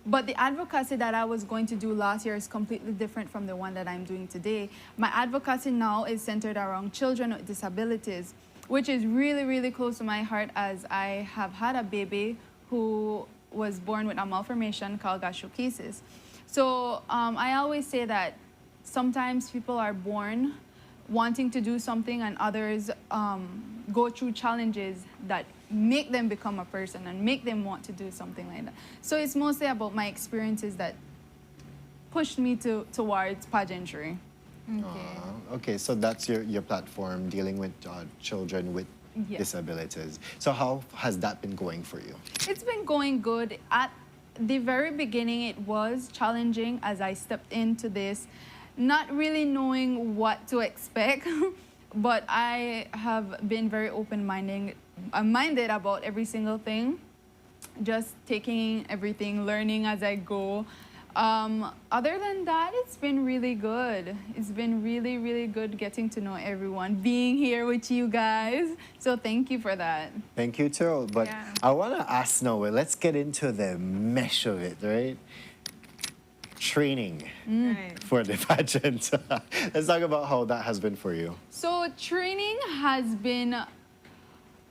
But the advocacy that I was going to do last year is completely different from the one that I'm doing today. My advocacy now is centered around children with disabilities, which is really close to my heart, as I have had a baby who was born with a malformation called gastroparesis. So I always say that sometimes people are born wanting to do something, and others go through challenges that make them become a person and make them want to do something like that. So it's mostly about my experiences that pushed me towards pageantry. Okay, so that's your platform, dealing with children with disabilities. So how has that been going for you? It's been going good. At the very beginning, it was challenging as I stepped into this, not really knowing what to expect, but I have been very open-minded about every single thing, just taking everything, learning as I go. Other than that, it's been really good. It's been really good getting to know everyone, being here with you guys. So thank you for that. Thank you too. But I want to ask now, let's get into the mesh of it, right? Training for the pageant. Let's talk about how that has been for you. So training has been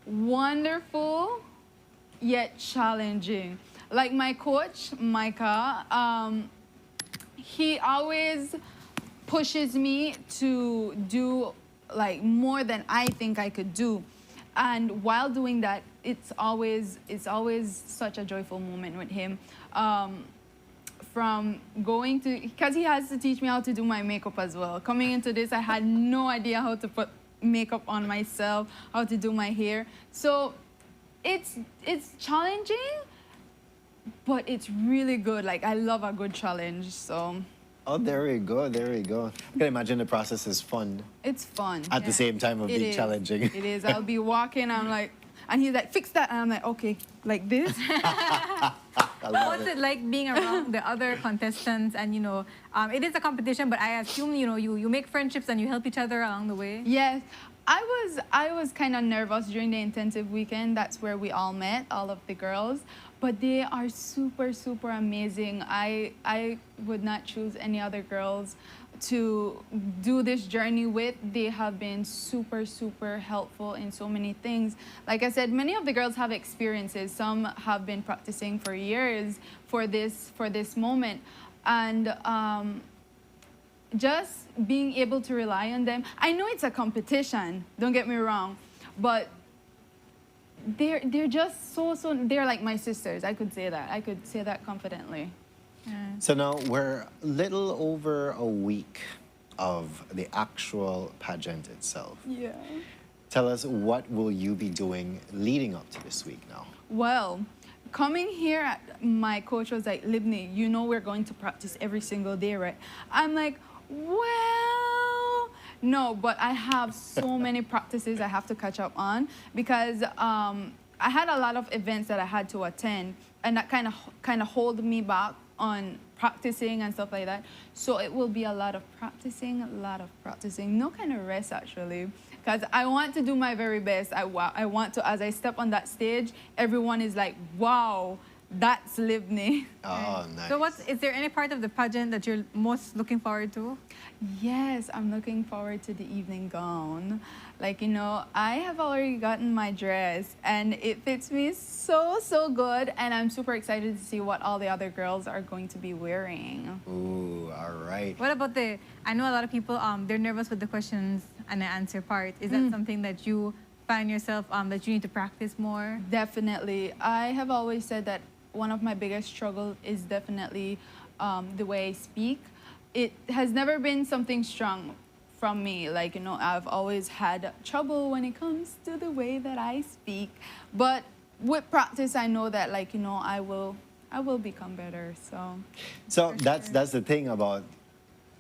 wonderful, yet challenging. Like my coach, Micah, he always pushes me to do like more than I think I could do. And while doing that, it's always such a joyful moment with him. From going to, because he has to teach me how to do my makeup as well. Coming into this, I had no idea how to put makeup on myself, how to do my hair. So it's challenging, but it's really good. Like, I love a good challenge, so. Oh, there we go, there we go. I can imagine the process is fun. It's fun. At the same time of being challenging. It is. I'll be walking, I'm like, and he's like, fix that. And I'm like, okay, like this. What's it like being around the other contestants? And, you know, it is a competition, but I assume, you know, you make friendships and you help each other along the way. Yes. I was kind of nervous during the intensive weekend. That's where we all met, all of the girls. But they are super amazing. I would not choose any other girls to do this journey with. They have been super, super helpful in so many things. Like I said, many of the girls have experiences. Some have been practicing for years for this moment. And just being able to rely on them. I know it's a competition, don't get me wrong, but they're just they're like my sisters. I could say that confidently. So now we're little over a week of the actual pageant itself. Yeah. Tell us, what will you be doing leading up to this week now? Well, coming here, my coach was like, Libni, you know we're going to practice every single day, right? I'm like, well, no, but I have so many practices I have to catch up on because I had a lot of events that I had to attend, and that kind of hold me back on practicing and stuff like that. So it will be a lot of practicing, no kind of rest actually, because I want to do my very best. I want to, as I step on that stage, everyone is like, wow, that's Libni. Oh, nice. So is there any part of the pageant that you're most looking forward to? Yes, I'm looking forward to the evening gown. Like, you know, I have already gotten my dress and it fits me so, so good. And I'm super excited to see what all the other girls are going to be wearing. Ooh, all right. What about I know a lot of people, they're nervous with the questions and the answer part. Is that something that you find yourself, that you need to practice more? Definitely. I have always said that one of my biggest struggles is definitely the way I speak. It has never been something strong from me. Like, you know, I've always had trouble when it comes to the way that I speak. But with practice, I know that, like, you know, I will become better. So that's the thing about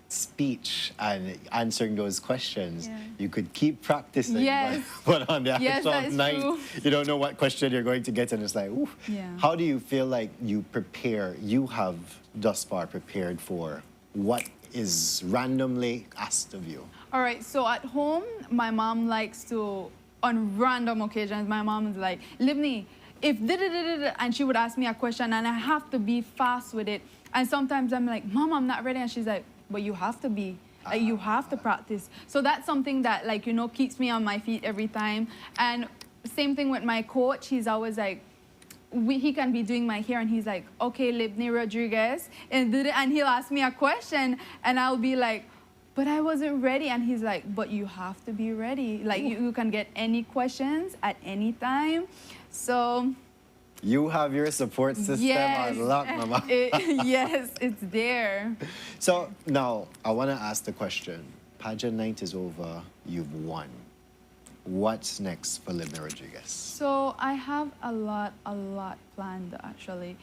speech and answering those questions. Yeah. You could keep practicing, Yes. but on the Yes, actual that is night, true. you don't know what question you're going to get, and it's like, ooh. Yeah. How do you feel like you have thus far prepared for what is randomly asked of you? All right, so at home, my mom likes to, on random occasions, my mom is like, Libni, if da-da-da-da-da, and she would ask me a question and I have to be fast with it. And sometimes I'm like, Mom, I'm not ready. And she's like, but you have to be. Like, you have to practice. So that's something that, like, you know, keeps me on my feet every time. And same thing with my coach. He's always like, he can be doing my hair and he's like, okay, Libni Rodriguez. And he'll ask me a question and I'll be like, but I wasn't ready. And he's like, but you have to be ready. Like, you can get any questions at any time. So You have your support system on lock, Mama. Yes, it's there. So now I want to ask the question. Pageant night is over. You've won. What's next for Libni Rodriguez? So I have a lot planned actually.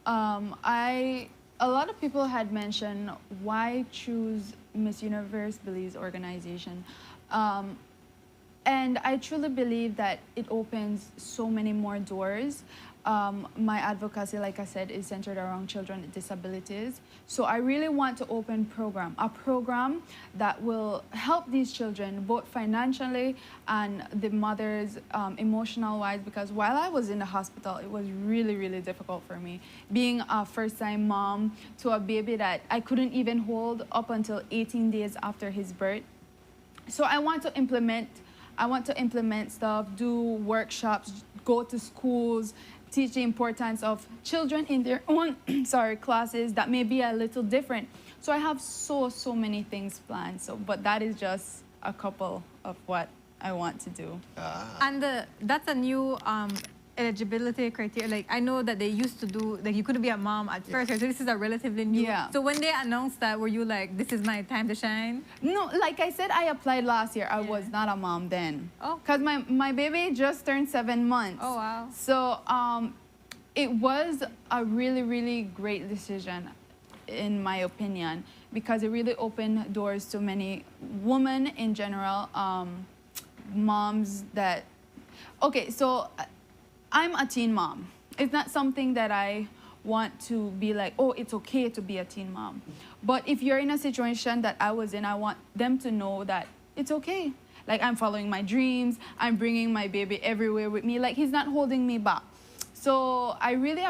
A lot of people had mentioned why choose Miss Universe Belize organization. And I truly believe that it opens so many more doors. My advocacy, like I said, is centered around children with disabilities. So I really want to open a program that will help these children, both financially and the mothers emotional-wise, because while I was in the hospital, it was really, really difficult for me. Being a first-time mom to a baby that I couldn't even hold up until 18 days after his birth. So I want to implement stuff, do workshops, go to schools, teach the importance of children in their own classes that may be a little different. So I have so many things planned. But that is just a couple of what I want to do. And that's a new eligibility criteria. Like, I know that they used to do, like, you couldn't be a mom at first, right? So this is a relatively new. Yeah. So when they announced that, were you like, this is my time to shine? No, like I said, I applied last year. I was not a mom then. Oh. Because my baby just turned 7 months. Oh, wow. So it was a really, really great decision, in my opinion, because it really opened doors to many women in general, moms that, okay, so I'm a teen mom. It's not something that I want to be like, oh, it's okay to be a teen mom. But if you're in a situation that I was in, I want them to know that it's okay. Like, I'm following my dreams. I'm bringing my baby everywhere with me. Like, he's not holding me back. So I really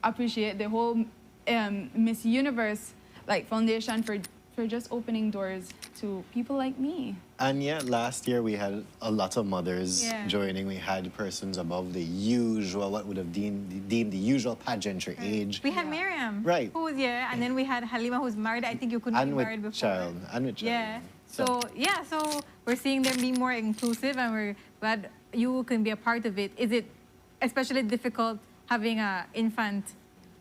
appreciate the whole Miss Universe, like, foundation for just opening doors to people like me. And yet, last year we had a lot of mothers joining. We had persons above the usual, what would have deemed the usual pageantry age. We had Miriam, right? Who was and then we had Halima, who's married. I think you couldn't be married before. And with child. Yeah. So we're seeing them be more inclusive, and we're glad you can be a part of it. Is it especially difficult having an infant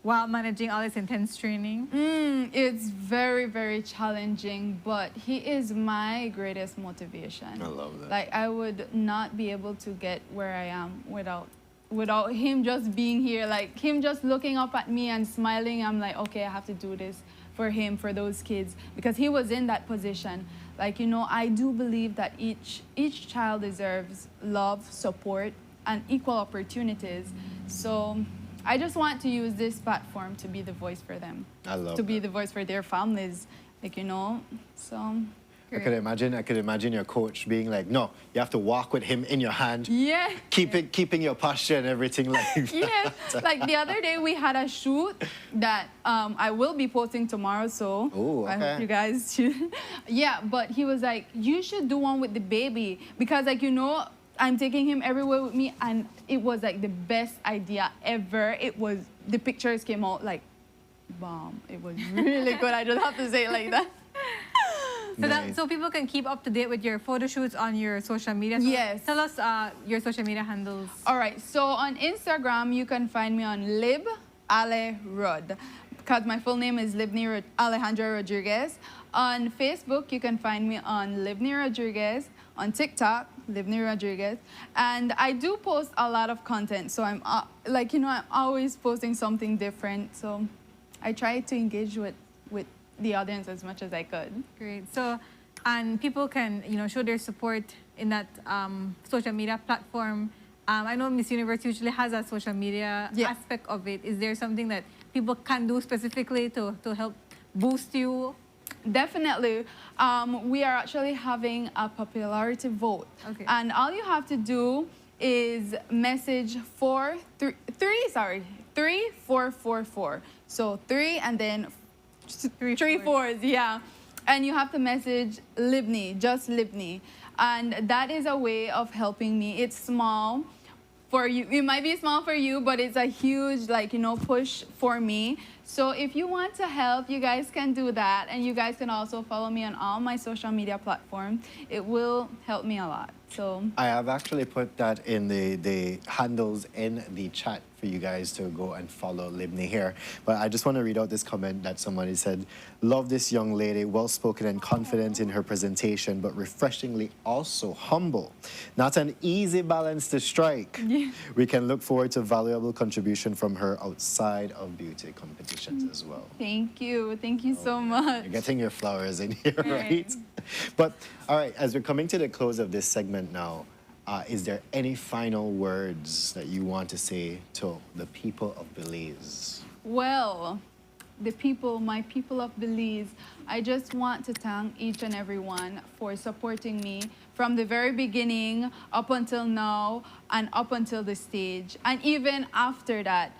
while managing all this intense training? It's very, very challenging, but he is my greatest motivation. I love that. Like, I would not be able to get where I am without him just being here, like him just looking up at me and smiling. I'm like, okay, I have to do this for him, for those kids, because he was in that position. Like, you know, I do believe that each child deserves love, support, and equal opportunities. So I just want to use this platform to be the voice for them. I love to be the voice for their families, like, you know. So I could imagine your coach being like, no, you have to walk with him in your hand. Yeah. Keeping your posture and everything like that. Yeah. Like the other day we had a shoot that I will be posting tomorrow, so I hope you guys should. Yeah, but he was like, you should do one with the baby, because, like, you know, I'm taking him everywhere with me, and it was like the best idea ever. The pictures came out like bomb. It was really good. I just have to say it like that. So people can keep up to date with your photo shoots on your social media. So yes. Tell us your social media handles. All right. So on Instagram, you can find me on Lib Ale Rod, because my full name is Libni Alejandra Rodriguez. On Facebook, you can find me on Libni Rodriguez. On TikTok, Libni Rodriguez. And I do post a lot of content. So I'm like, you know, I'm always posting something different. So I try to engage with the audience as much as I could. Great. So, and people can, you know, show their support in that social media platform. I know Miss Universe usually has a social media aspect of it. Is there something that people can do specifically to help boost you? Definitely. We are actually having a popularity vote. Okay. And all you have to do is message 3444. So 3 and then three fours, yeah. And you have to message Libni, just Libni. And that is a way of helping me. It's small for you. It might be small for you, but it's a huge, like, you know, push for me. So if you want to help, you guys can do that. And you guys can also follow me on all my social media platforms. It will help me a lot. So I have actually put that in the handles in the chat for you guys to go and follow Libni here. But I just want to read out this comment that somebody said, love this young lady, well-spoken and confident in her presentation, but refreshingly also humble. Not an easy balance to strike. Yeah. We can look forward to valuable contribution from her outside of beauty competitions as well. Thank you. Thank you so much. You're getting your flowers in here, right? But, all right, as we're coming to the close of this segment now, is there any final words that you want to say to the people of Belize? Well, my people of Belize, I just want to thank each and every one for supporting me from the very beginning up until now and up until the stage. And even after that,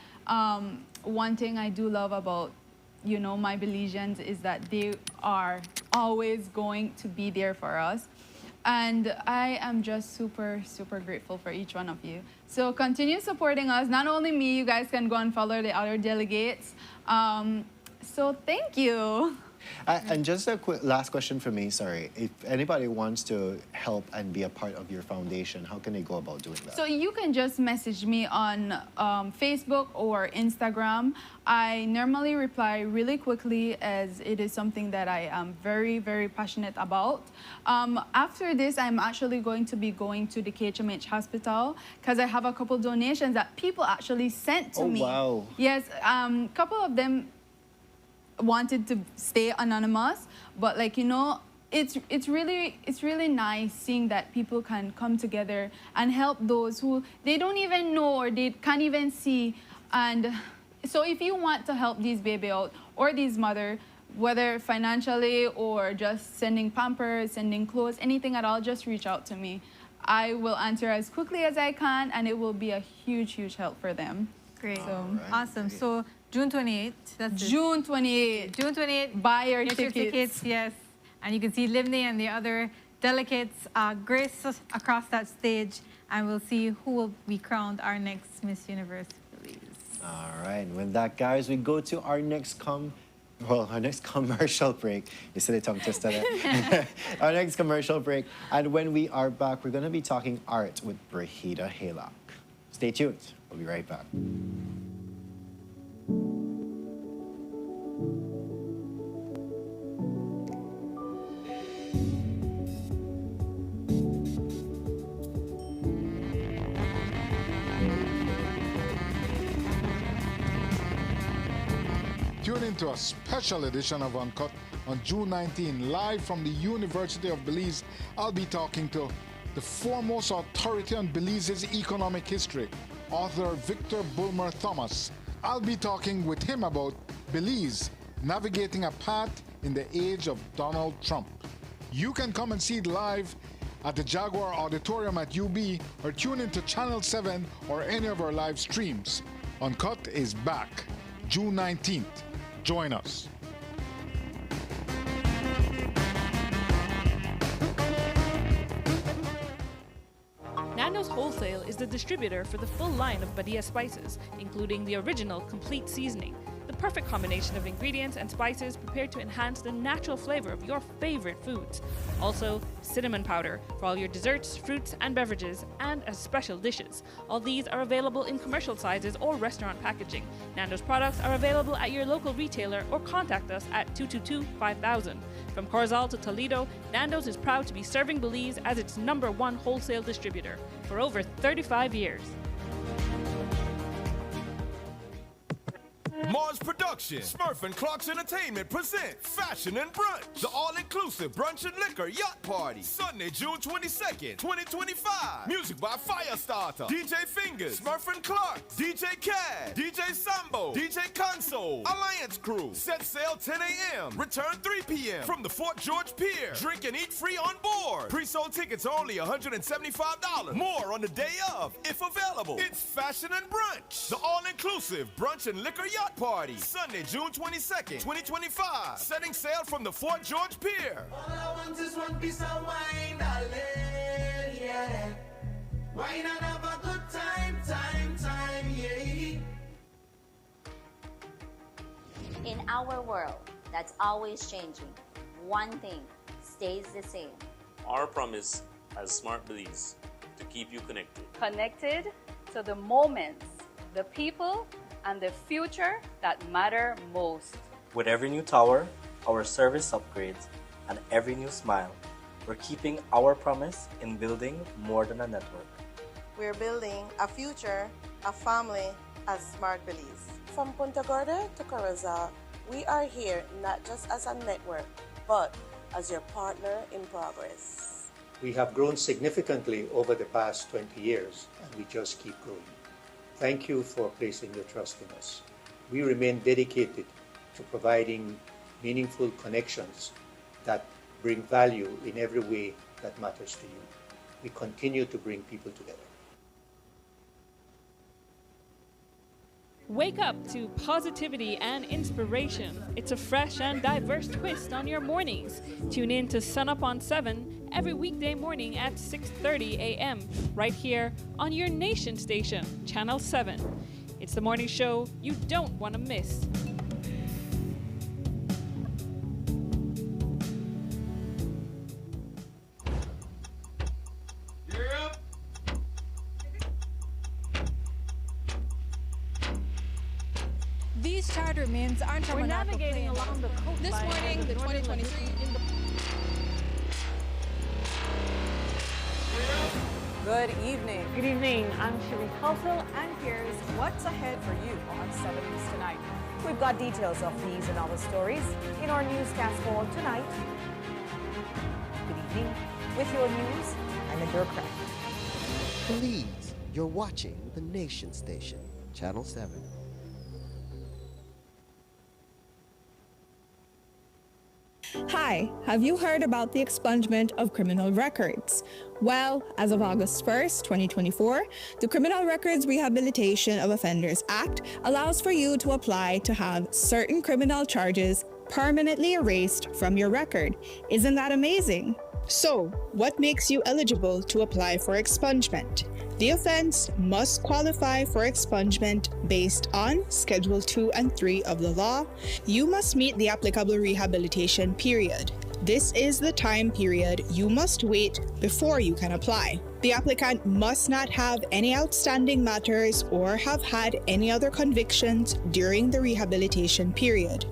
one thing I do love about, you know, my Belizeans is that they are always going to be there for us. And I am just super, super grateful for each one of you. So continue supporting us. Not only me, you guys can go and follow the other delegates. So thank you. And just a quick last question for me, sorry. If anybody wants to help and be a part of your foundation, how can they go about doing that? So you can just message me on Facebook or Instagram. I normally reply really quickly, as it is something that I am very, very passionate about. After this, I'm actually going to be going to the KHMH hospital because I have a couple donations that people actually sent to me. Oh, wow. Yes, a couple of them wanted to stay anonymous, but, like, you know, it's really nice seeing that people can come together and help those who they don't even know or they can't even see. And so if you want to help these baby out or these mother, whether financially or just sending Pampers, sending clothes, anything at all, just reach out to me. I will answer as quickly as I can, and it will be a huge, huge help for them. Great. So, awesome. So June 28th. That's it. June 28th. June 28th. Buy your Get tickets. your tickets, yes. And you can see Livney and the other delegates grace us across that stage, and we'll see who will be crowned our next Miss Universe Belize. All right, and with that, guys, we go to our next commercial break. You said it tongue twister there. Our next commercial break. And when we are back, we're going to be talking art with Brahida Haylock. Stay tuned. We'll be right back. Tune into a special edition of Uncut on June 19, live from the University of Belize. I'll be talking to the foremost authority on Belize's economic history, author Victor Bulmer Thomas. I'll be talking with him about Belize, navigating a path in the age of Donald Trump. You can come and see it live at the Jaguar Auditorium at UB, or tune into Channel 7 or any of our live streams. Uncut is back June 19th. Join us. Nando's Wholesale is the distributor for the full line of Badia spices, including the original complete seasoning, the perfect combination of ingredients and spices prepared to enhance the natural flavor of your favorite foods. Also, cinnamon powder for all your desserts, fruits, and beverages, and as special dishes. All these are available in commercial sizes or restaurant packaging. Nando's products are available at your local retailer or contact us at 222-5000. From Corozal to Toledo, Nando's is proud to be serving Belize as its #1 wholesale distributor for over 35 years. Mars Production, Smurf and Clark's Entertainment present Fashion and Brunch, the all-inclusive brunch and liquor yacht party, Sunday, June 22nd, 2025. Music by Firestarter, DJ Fingers, Smurf and Clark, DJ Cad, DJ Sambo, DJ Console, Alliance Crew. Set sail 10 a.m., return 3 p.m. from the Fort George Pier. Drink and eat free on board. Pre-sold tickets are only $175. More on the day of, if available. It's Fashion and Brunch, the all-inclusive brunch and liquor yacht party, Sunday, June 22nd, 2025. Setting sail from the Fort George Pier. All I want is one piece of wine, darling, yeah. Wine and have a good time, yeah. In our world that's always changing, one thing stays the same. Our promise as Smart Belize to keep you connected. Connected to the moments, the people, and the future that matter most. With every new tower, our service upgrades, and every new smile, we're keeping our promise in building more than a network. We're building a future, a family as Smart Belize. From Punta Gorda to Corozal, we are here not just as a network, but as your partner in progress. We have grown significantly over the past 20 years, and we just keep growing. Thank you for placing your trust in us. We remain dedicated to providing meaningful connections that bring value in every way that matters to you. We continue to bring people together. Wake up to positivity and inspiration. It's a fresh and diverse twist on your mornings. Tune in to Sunup on 7 every weekday morning at 6:30 a.m. right here on your nation station, Channel 7. It's the morning show you don't want to miss. These charter remains aren't from We're an navigating airplane. along the coastline. This morning, the 2023 Good evening. Good evening. I'm Cherie Halsell, and here's what's ahead for you on 7 News Tonight. We've got details of these and other stories in our newscast for tonight. Good evening. With your news, I'm Adore Craig. Please, you're watching the Nation Station, Channel 7. Hi, have you heard about the expungement of criminal records? Well, as of August 1st, 2024, the Criminal Records Rehabilitation of Offenders Act allows for you to apply to have certain criminal charges permanently erased from your record. Isn't that amazing? So, what makes you eligible to apply for expungement? The offense must qualify for expungement based on Schedule 2 and 3 of the law. You must meet the applicable rehabilitation period. This is the time period you must wait before you can apply. The applicant must not have any outstanding matters or have had any other convictions during the rehabilitation period.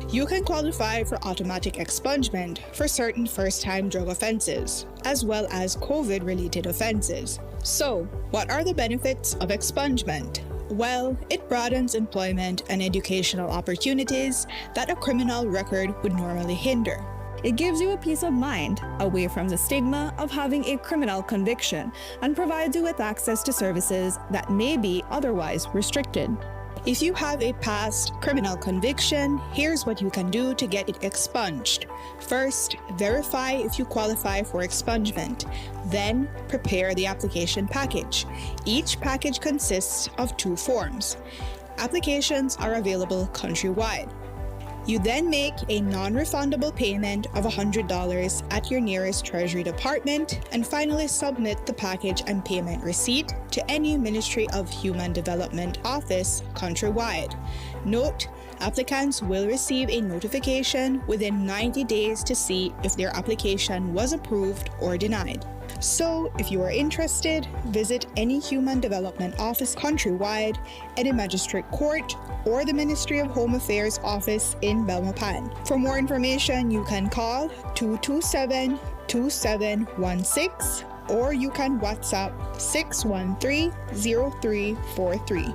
You can qualify for automatic expungement for certain first-time drug offenses, as well as COVID-related offenses. So, what are the benefits of expungement? Well, it broadens employment and educational opportunities that a criminal record would normally hinder. It gives you a peace of mind, away from the stigma of having a criminal conviction, and provides you with access to services that may be otherwise restricted. If you have a past criminal conviction, here's what you can do to get it expunged. First, verify if you qualify for expungement. Then, prepare the application package. Each package consists of 2 forms. Applications are available countrywide. You then make a non-refundable payment of $100 at your nearest Treasury Department and finally submit the package and payment receipt to any Ministry of Human Development office countrywide. Note, applicants will receive a notification within 90 days to see if their application was approved or denied. So, if you are interested, visit any Human Development office countrywide, any magistrate court, or the Ministry of Home Affairs office in Belmopan. For more information, you can call 227-2716 or you can WhatsApp 613-0343.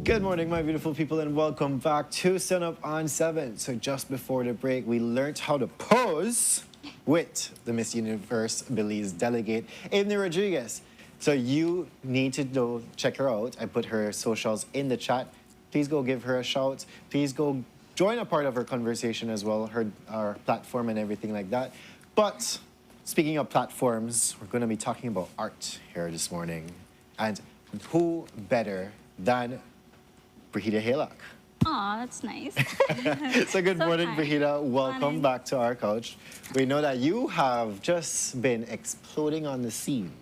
Good morning, my beautiful people, and welcome back to Sunup on 7. So just before the break, we learned how to pose with the Miss Universe Belize delegate, Amy Rodriguez. So you need to go check her out. I put her socials in the chat. Please go give her a shout. Please go join a part of her conversation as well, our platform and everything like that. But speaking of platforms, we're going to be talking about art here this morning. And who better than Brahida Halak. Aw, that's nice. So good morning, kind. Brahida. Welcome Morning. back to our couch. We know that you have just been exploding on the scene.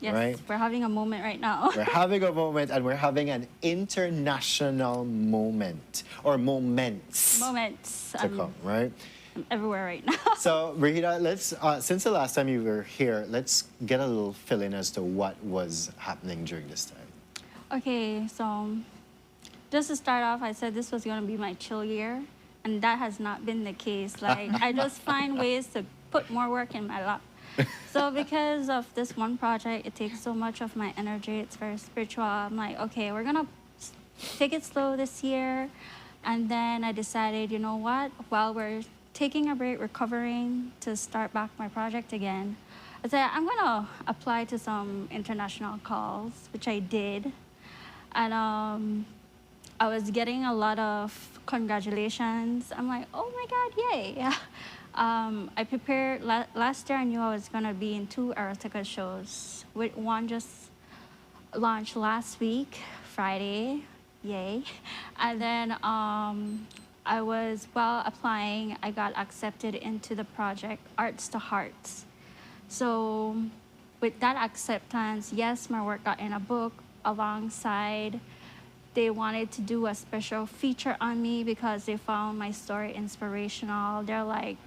Yes, right? we're having a moment right now. We're having a moment, and we're having an international moment, or moments. Moments. To come, right? I'm everywhere right now. So, Brahida, let's, since the last time you were here, let's get a little fill-in as to what was happening during this time. Okay, so just to start off, I said this was going to be my chill year, and that has not been the case. Like, I just find ways to put more work in my life. So because of this one project, it takes so much of my energy. It's very spiritual. I'm like, okay, we're going to take it slow this year. And then I decided, you know what? While we're taking a break, recovering to start back my project again, I said, I'm going to apply to some international calls, which I did. And I was getting a lot of congratulations. I'm like, oh my God, yay. I prepared, last year I knew I was gonna be in 2 erotica shows. One just launched last week, Friday, yay. And then I was, while applying, I got accepted into the project Arts to Hearts. So with that acceptance, yes, my work got in a book alongside. They wanted to do a special feature on me because they found my story inspirational. They're like,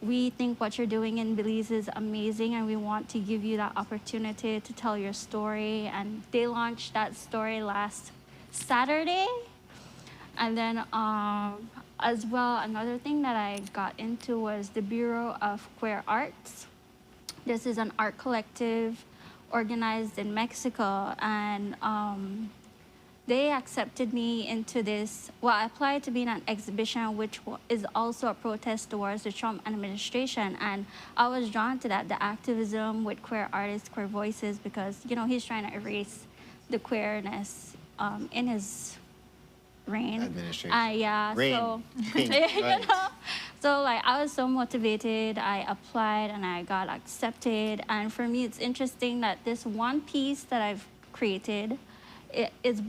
we think what you're doing in Belize is amazing, and we want to give you that opportunity to tell your story. And they launched that story last Saturday. And then as well, another thing that I got into was the Bureau of Queer Arts. This is an art collective organized in Mexico, and they accepted me into this. Well, I applied to be in an exhibition, which is also a protest towards the Trump administration, and I was drawn to that, the activism with queer artists, queer voices, because, you know, he's trying to erase the queerness in his reign. Administration. Yeah, Reign. so, Reign, you right. know, so like I was so motivated. I applied and I got accepted. And for me, it's interesting that this one piece that I've created is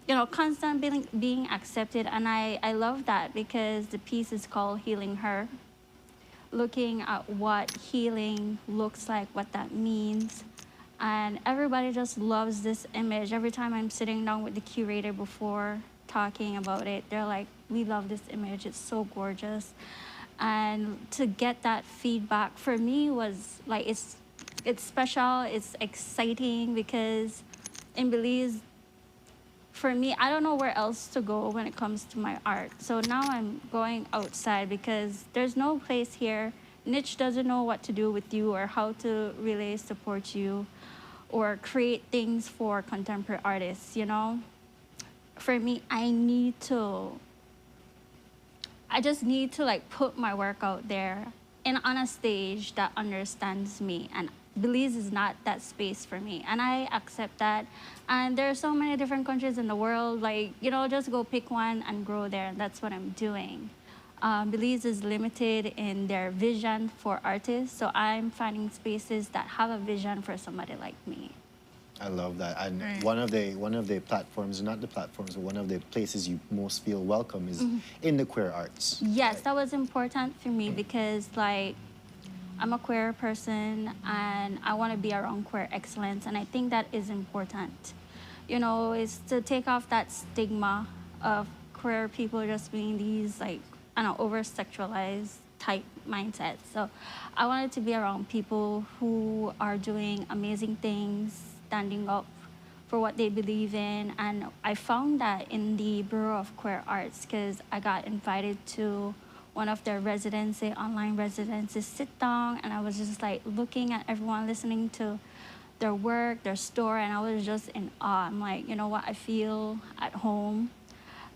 you know, constant being accepted. And I love that, because the piece is called Healing Her, looking at what healing looks like, what that means. And everybody just loves this image. Every time I'm sitting down with the curator before talking about it, they're like, we love this image, it's so gorgeous. And to get that feedback for me was like, it's special, it's exciting, because in Belize, for me, I don't know where else to go when it comes to my art. So now I'm going outside, because there's no place here. Niche doesn't know what to do with you or how to really support you or create things for contemporary artists, you know? For me, I just need to like put my work out there and on a stage that understands me, and Belize is not that space for me, and I accept that. And there are so many different countries in the world, like, you know, just go pick one and grow there, and that's what I'm doing. Belize is limited in their vision for artists, so I'm finding spaces that have a vision for somebody like me. I love that. And Right. one of the platforms, not the platforms, but one of the places you most feel welcome is in the queer arts. Yes, that was important for me, because like I'm a queer person and I want to be around queer excellence, and I think that is important. You know, is to take off that stigma of queer people just being these like, I don't know, over-sexualized type mindsets. So I wanted to be around people who are doing amazing things, standing up for what they believe in. And I found that in the Bureau of Queer Arts, because I got invited to one of their residency, online residencies, sit down, and I was just like looking at everyone, listening to their work, their story, and I was just in awe. I'm like, you know what, I feel at home.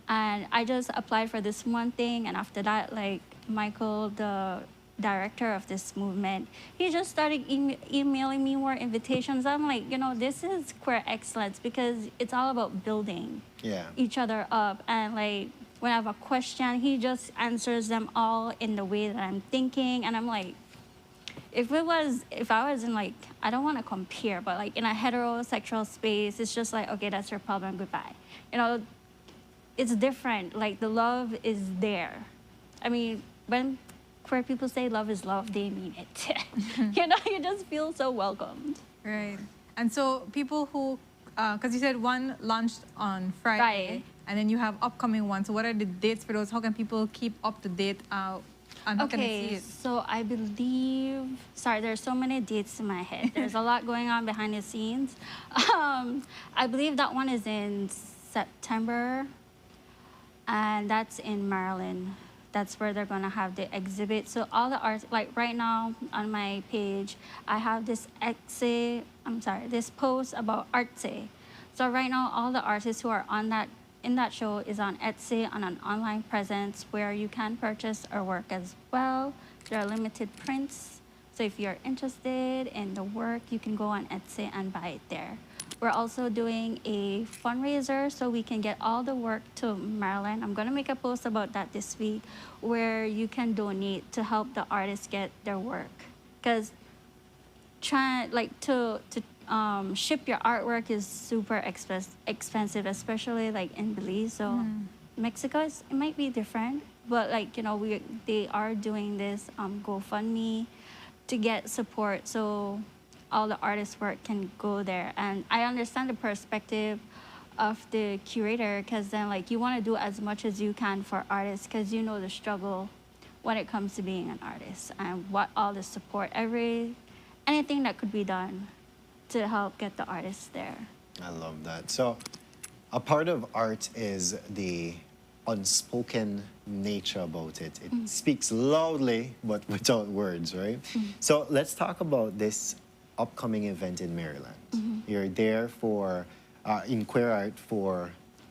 And I just applied for this one thing, and after that, like Michael, the director of this movement, he just started emailing me more invitations. I'm like, you know, this is queer excellence, because it's all about building each other up. And like, when I have a question, he just answers them all in the way that I'm thinking. And I'm like, if I was in like, I don't want to compare, but like in a heterosexual space, it's just like, okay, that's your problem, goodbye. You know, it's different. Like, the love is there. I mean, when queer people say love is love, they mean it. You know, you just feel so welcomed. Right. And so people who, because you said one launched on Friday, and then you have upcoming ones. So what are the dates for those? How can people keep up to date? And how can they see it? So I believe, sorry, there's so many dates in my head. There's a lot going on behind the scenes. I believe that one is in September, and that's in Maryland. That's where they're gonna have the exhibit. So all the art, like right now on my page, I have this this post about Etsy. So right now, all the artists who are on in that show is on Etsy, on an online presence where you can purchase our work as well. There are limited prints. So if you're interested in the work, you can go on Etsy and buy it there. We're also doing a fundraiser so we can get all the work to Maryland. I'm gonna make a post about that this week, where you can donate to help the artists get their work. Because to ship your artwork is super expensive, especially like in Belize. So Mexico, it might be different, but like, you know, they are doing this GoFundMe to get support, so all the artists' work can go there. And I understand the perspective of the curator, because then like you want to do as much as you can for artists, because you know the struggle when it comes to being an artist and what all the support, anything that could be done to help get the artists there. I love that. So a part of art is the unspoken nature about it. It speaks loudly, but without words, right? So let's talk about this upcoming event in Maryland. You're there for, in queer art for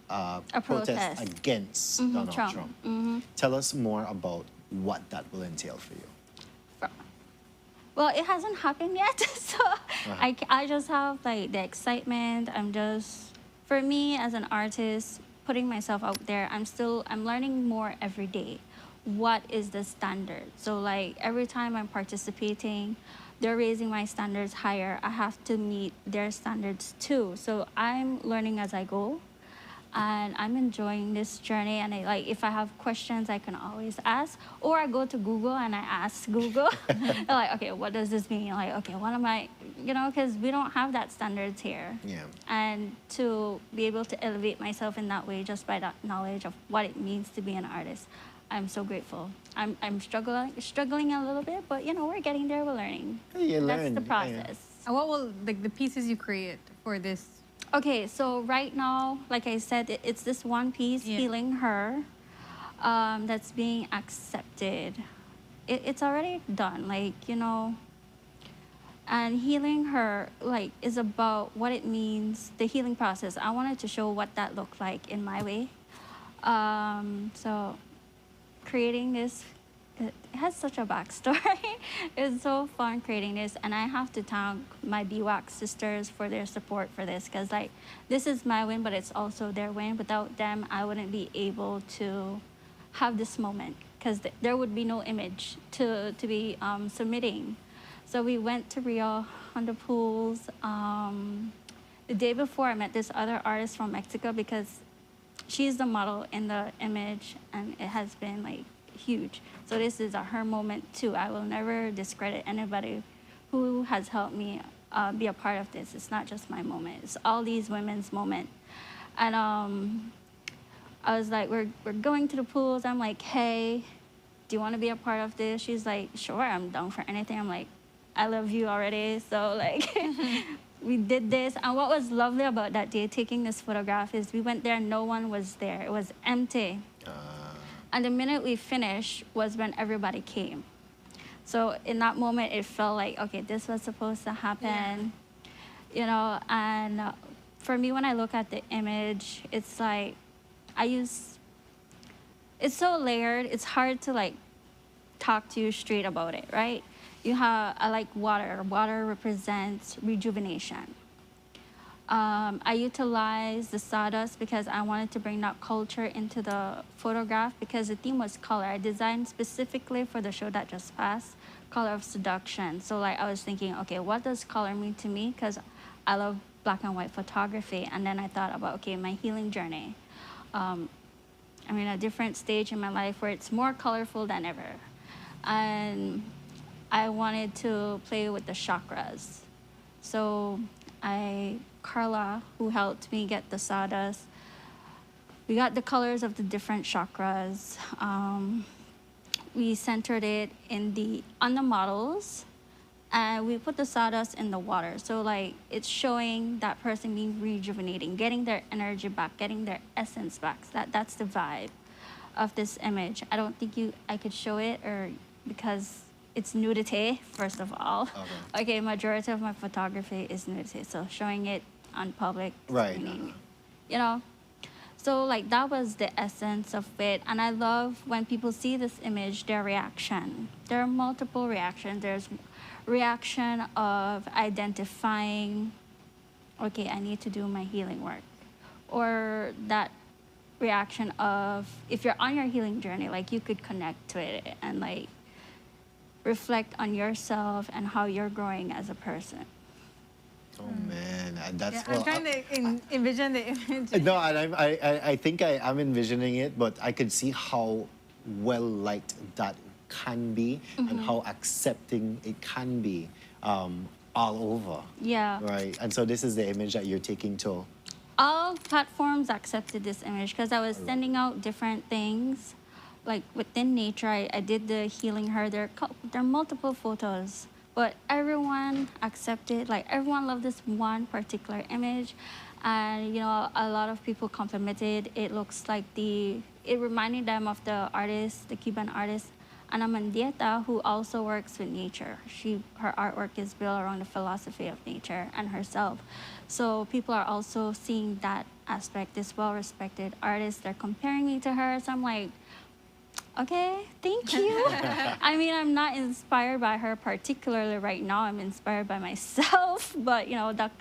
a protest against Donald Trump. Tell us more about what that will entail for you. Well, it hasn't happened yet, so I just have like the excitement. For me as an artist, putting myself out there, I'm learning more every day. What is the standard? So like every time I'm participating, they're raising my standards higher. I have to meet their standards too. So I'm learning as I go, and I'm enjoying this journey. And if I have questions, I can always ask, or I go to Google and I ask Google. They're like, okay, what does this mean? Like, okay, what am I, because we don't have that standards here. Yeah. And to be able to elevate myself in that way, just by that knowledge of what it means to be an artist, I'm so grateful. I'm struggling a little bit, but we're getting there. We're learning. That's the process. And what will the pieces you create for this? Okay, so right now, like I said, it's this one piece, Healing Her, that's being accepted. It's already done, and Healing Her, is about what it means, the healing process. I wanted to show what that looked like in my way. So creating this, it has such a backstory. It's so fun creating this, and I have to thank my BWAC sisters for their support for this, because this is my win, but it's also their win. Without them, I wouldn't be able to have this moment, because there would be no image to be submitting. So we went to Rio on the pools. The day before, I met this other artist from Mexico, because she's the model in the image, and it has been huge. So this is her moment too. I will never discredit anybody who has helped me be a part of this. It's not just my moment. It's all these women's moment. And I was like, we're going to the pools. I'm like, hey, do you want to be a part of this? She's like, sure, I'm down for anything. I'm like, I love you already. So we did this. And what was lovely about that day, taking this photograph, is we went there and no one was there. It was empty. And the minute we finished was when everybody came. So in that moment, it felt like, okay, this was supposed to happen, and for me, when I look at the image, it's like, it's so layered. It's hard to talk to you straight about it, right? I like water. Water represents rejuvenation. I utilized the sawdust because I wanted to bring that culture into the photograph, because the theme was color. I designed specifically for the show that just passed, Color of Seduction. So I was thinking, okay, what does color mean to me? Because I love black and white photography. And then I thought about, okay, my healing journey. I'm in a different stage in my life where it's more colorful than ever. And I wanted to play with the chakras. So Carla, who helped me get the sawdust, we got the colors of the different chakras. We centered it on the models, and we put the sawdust in the water. So it's showing that person being rejuvenating, getting their energy back, getting their essence back. That's the vibe of this image. I don't think I could show it, because it's nudity, first of all. Okay, majority of my photography is nudity, so showing it on public, right? So that was the essence of it, and I love when people see this image, their reaction. There are multiple reactions. There's reaction of identifying, okay, I need to do my healing work, or that reaction of, if you're on your healing journey, you could connect to it and reflect on yourself and how you're growing as a person. Oh man, that's. I'm trying to envision the image. No, and I think I'm envisioning it, but I could see how well liked that can be, and how accepting it can be all over. Yeah. Right, and so this is the image that you're taking to. All platforms accepted this image, because I was sending out different things like within nature, I did the healing her. There are multiple photos, but everyone accepted, like everyone loved this one particular image. And you know, a lot of people complimented. It looks like it reminded them of the artist, the Cuban artist, Ana Mendieta, who also works with nature. Her artwork is built around the philosophy of nature and herself. So people are also seeing that aspect, this well-respected artist. They're comparing me to her. So I'm like, okay, thank you. I mean, I'm not inspired by her particularly right now. I'm inspired by myself. But you know, that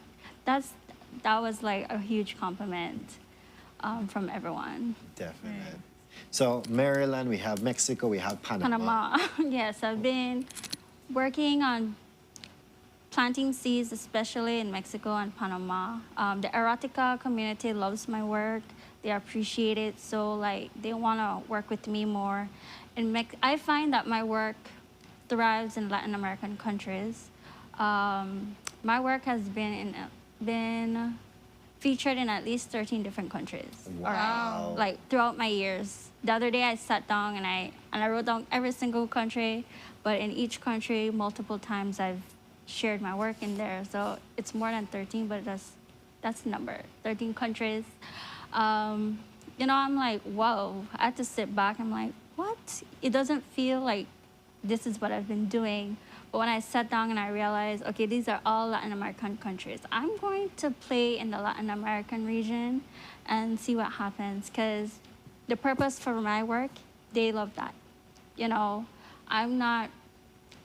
was like a huge compliment from everyone. Definitely. So Maryland, we have Mexico, we have Panama. Yes, I've been working on planting seeds, especially in Mexico and Panama. The erotica community loves my work. They appreciate it, so like they want to work with me more. I find that my work thrives in Latin American countries. My work has been featured in at least 13 different countries. Wow. Like throughout my years. The other day I sat down and I wrote down every single country, but in each country multiple times I've shared my work in there. So it's more than 13, but that's the number, 13 countries. You know, I'm like, whoa, I had to sit back. I'm like, what? It doesn't feel like this is what I've been doing. But when I sat down and I realized, okay, these are all Latin American countries. I'm going to play in the Latin American region and see what happens, because the purpose for my work, they love that. You know, I'm not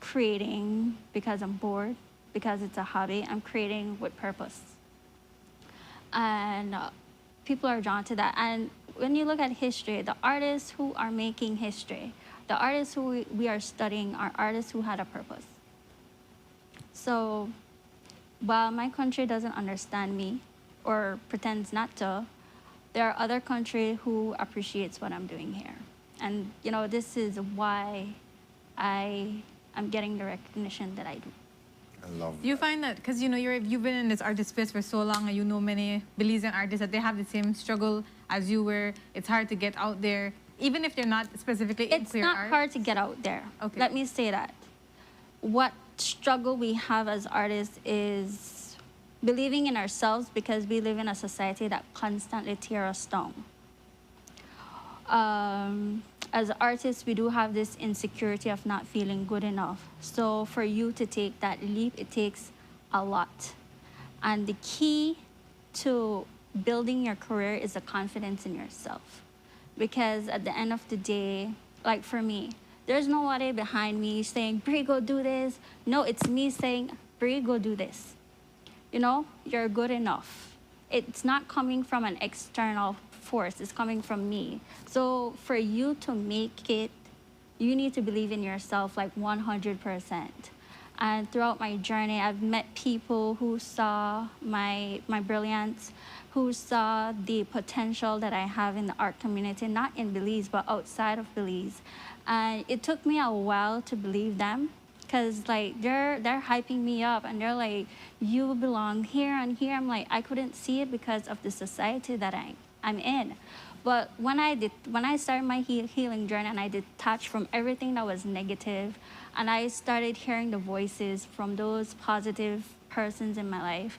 creating because I'm bored, because it's a hobby. I'm creating with purpose. And people are drawn to that. And when you look at history, the artists who are making history, the artists who we are studying are artists who had a purpose. So while my country doesn't understand me or pretends not to, there are other countries who appreciates what I'm doing here. And you know, this is why I'm getting the recognition that I do. I love that. Do you find that, because you know, you've been in this artist space for so long and you know many Belizean artists, that they have the same struggle as you were? It's hard to get out there, even if they're not specifically in queer art? It's not hard to get out there. Okay. Let me say that. What struggle we have as artists is believing in ourselves, because we live in a society that constantly tears us down. As artists, we do have this insecurity of not feeling good enough. So for you to take that leap, it takes a lot. And the key to building your career is the confidence in yourself. Because at the end of the day, like for me, there's nobody behind me saying, Bree, go do this. No, it's me saying, Bree, go do this. You know, you're good enough. It's not coming from an external force, it's coming from me. So for you to make it, you need to believe in yourself like 100%. And throughout my journey, I've met people who saw my brilliance, who saw the potential that I have in the art community, not in Belize, but outside of Belize. And it took me a while to believe them, because like they're hyping me up and they're like, you belong here and here. I'm like, I couldn't see it because of the society that I'm in. But when I started my healing journey and I detached from everything that was negative, and I started hearing the voices from those positive persons in my life,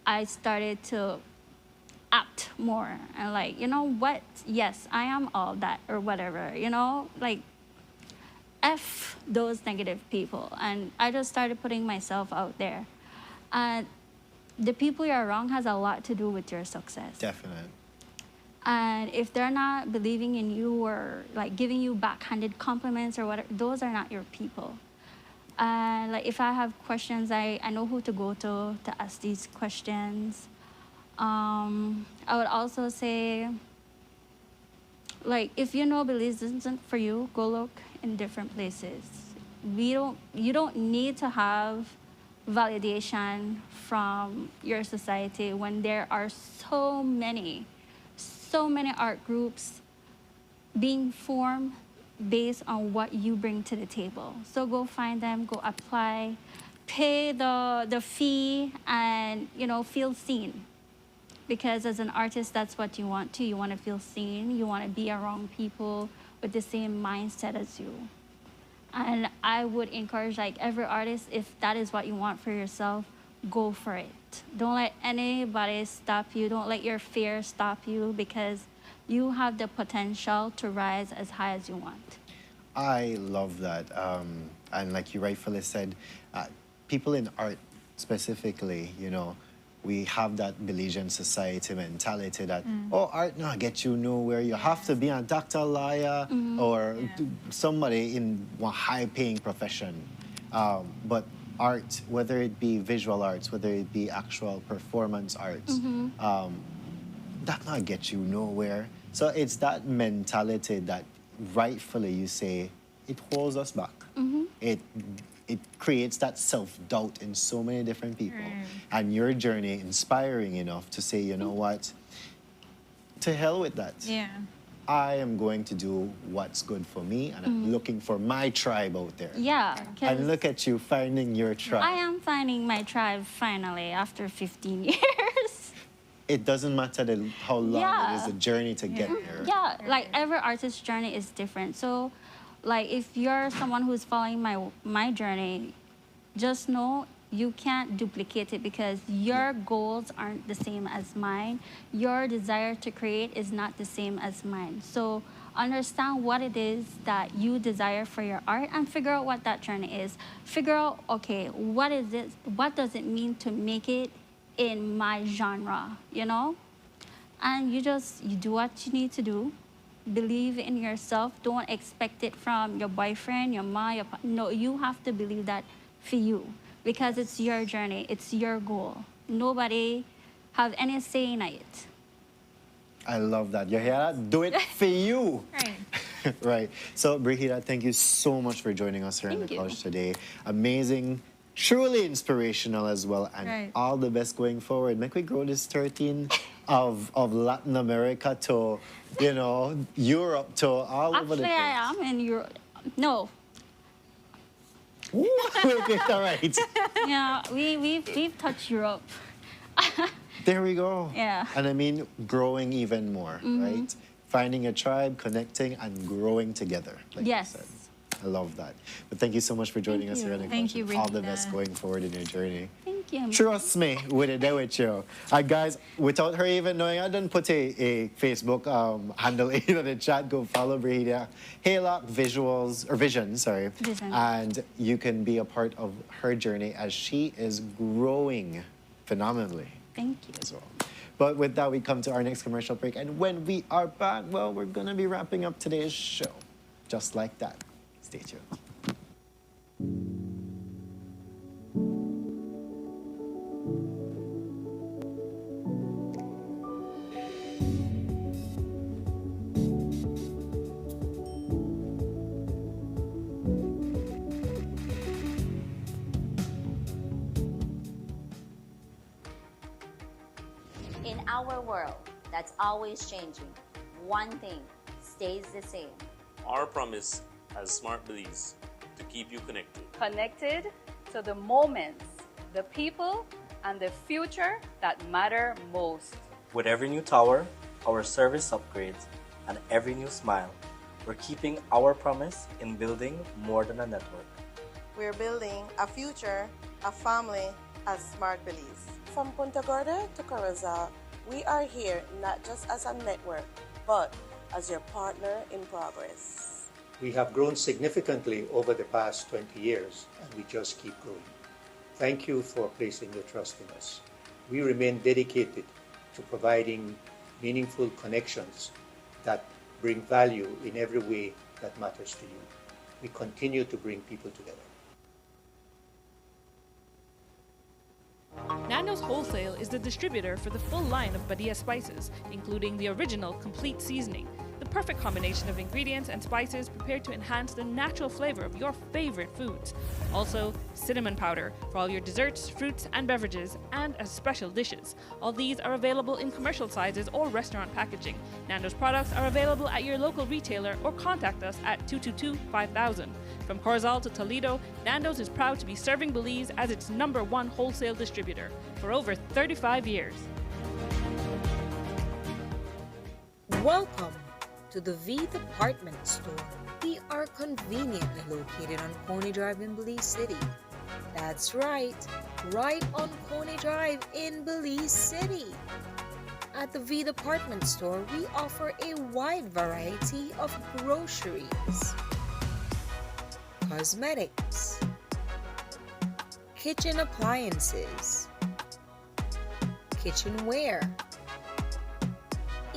I started to act more and like, you know what? Yes, I am all that or whatever, you know, like F those negative people. And I just started putting myself out there. And the people you're around has a lot to do with your success. Definitely. And if they're not believing in you or like giving you backhanded compliments or whatever, those are not your people. And like if I have questions, I know who to go to ask these questions. I would also say, like, if you know Belize isn't for you, go look in different places. You don't need to have validation from your society when there are so many art groups being formed based on what you bring to the table. So go find them, go apply, pay the fee, and you know, feel seen. Because as an artist, that's what you want to. You want to feel seen. You want to be around people with the same mindset as you. And I would encourage like every artist, if that is what you want for yourself, go for it. Don't let anybody stop you. Don't let your fear stop you, because you have the potential to rise as high as you want. I love that. And like you rightfully said, people in art specifically, you know, we have that Belizean society mentality that, oh, art not get you nowhere. You have to be a doctor, lawyer, or somebody in a high-paying profession. But art, whether it be visual arts, whether it be actual performance arts, that not get you nowhere. So it's that mentality that rightfully you say, it holds us back. It creates that self-doubt in so many different people. And your journey inspiring enough to say, you know what, to hell with that. Yeah. I am going to do what's good for me, and I'm looking for my tribe out there. Yeah. And look at you finding your tribe. I am finding my tribe finally after 15 years. It doesn't matter how long it is, the journey to get there. Yeah, like every artist's journey is different. So, like if you're someone who's following my journey, just know you can't duplicate it, because your goals aren't the same as mine. Your desire to create is not the same as mine. So understand what it is that you desire for your art and figure out what that journey is. Figure out, okay, what is it? What does it mean to make it in my genre, you know? And you do what you need to do. Believe in yourself. Don't expect it from your boyfriend, your mom, no, you have to believe that for you, because it's your journey, it's your goal. Nobody have any say in it. I love that. You hear that? Do it for you. Right. Right. So, Brigida, thank you so much for joining us here in the couch today. Amazing, truly inspirational as well, and all the best going forward. Make we grow this 13 of Latin America to, you know, Europe to all over the place. Actually, I am in Europe. No. Okay, all right. Yeah, we've touched Europe. There we go. Yeah. And I mean, growing even more, right? Finding a tribe, connecting, and growing together, like you said. I love that. But thank you so much for joining us here in the Thank you, All the Brigida. best going forward in your journey. Thank you. Trust me, with it there with you. Guys, without her even knowing, I didn't put a Facebook handle in the chat. Go follow Brigida. Haylock Vision, sorry. Vision. And you can be a part of her journey as she is growing phenomenally. Thank you. As well. But with that, we come to our next commercial break. And when we are back, well, we're going to be wrapping up today's show. Just like that. Stay tuned. In our world that's always changing, one thing stays the same. Our promise as Smart Belize to keep you connected. Connected to the moments, the people, and the future that matter most. With every new tower, our service upgrades, and every new smile, we're keeping our promise in building more than a network. We're building a future, a family as Smart Belize. From Punta Gorda to Corozal, we are here not just as a network, but as your partner in progress. We have grown significantly over the past 20 years, and we just keep growing. Thank you for placing your trust in us. We remain dedicated to providing meaningful connections that bring value in every way that matters to you. We continue to bring people together. Nando's Wholesale is the distributor for the full line of Badia spices, including the original complete seasoning, the perfect combination of ingredients and spices prepared to enhance the natural flavor of your favorite foods. Also, cinnamon powder for all your desserts, fruits, and beverages, and as special dishes. All these are available in commercial sizes or restaurant packaging. Nando's products are available at your local retailer or contact us at 222-5000. From Corozal to Toledo, Nando's is proud to be serving Belize as its #1 wholesale distributor for over 35 years. Welcome to the V Department Store. We are conveniently located on Coney Drive in Belize City. That's right on Coney Drive in Belize City. At the V Department Store, we offer a wide variety of groceries, cosmetics, kitchen appliances, kitchenware,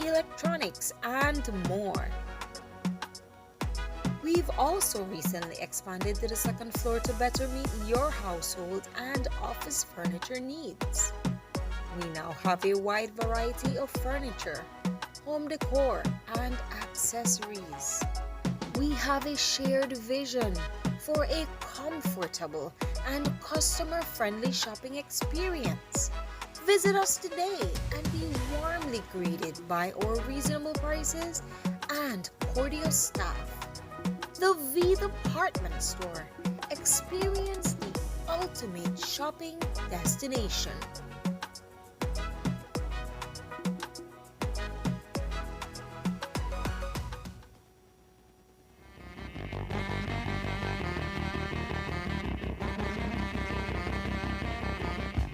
electronics, and more. We've also recently expanded to the second floor to better meet your household and office furniture needs. We now have a wide variety of furniture, home decor, and accessories. We have a shared vision for a comfortable and customer-friendly shopping experience. Visit us today and be warmly greeted by our reasonable prices and cordial staff. The V Department Store. Experience the ultimate shopping destination.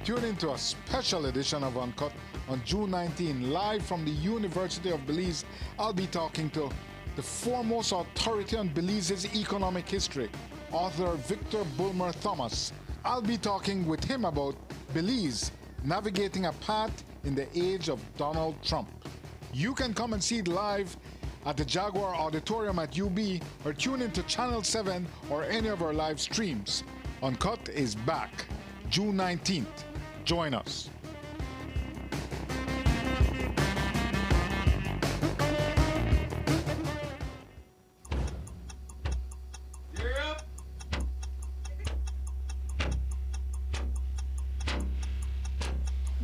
Tune into a special edition of Uncut on June 19, live from the University of Belize. I'll be talking to the foremost authority on Belize's economic history, author Victor Bulmer Thomas. I'll be talking with him about Belize navigating a path in the age of Donald Trump. You can come and see it live at the Jaguar Auditorium at UB or tune into Channel 7 or any of our live streams. Uncut is back June 19th. Join us.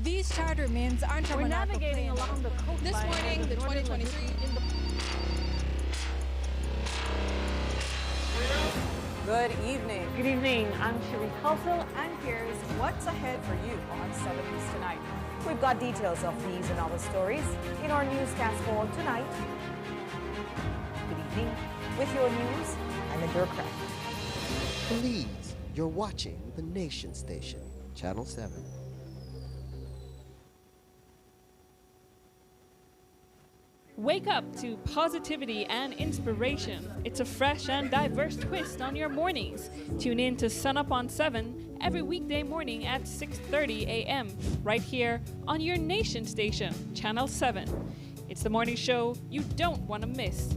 These charter mints aren't We're navigating along the coastline. This morning, the 2023 Good evening. Good evening. I'm Cherie Halsell, and here's what's ahead for you on 7 News Tonight. We've got details of these and other stories in our newscast for tonight. Good evening. With your news, I'm Indra Craig. Please, you're watching the Nation Station, Channel 7. Wake up to positivity and inspiration. It's a fresh and diverse twist on your mornings. Tune in to Sunup on 7 every weekday morning at 6:30 a.m. right here on your Nation Station, Channel 7. It's the morning show you don't want to miss.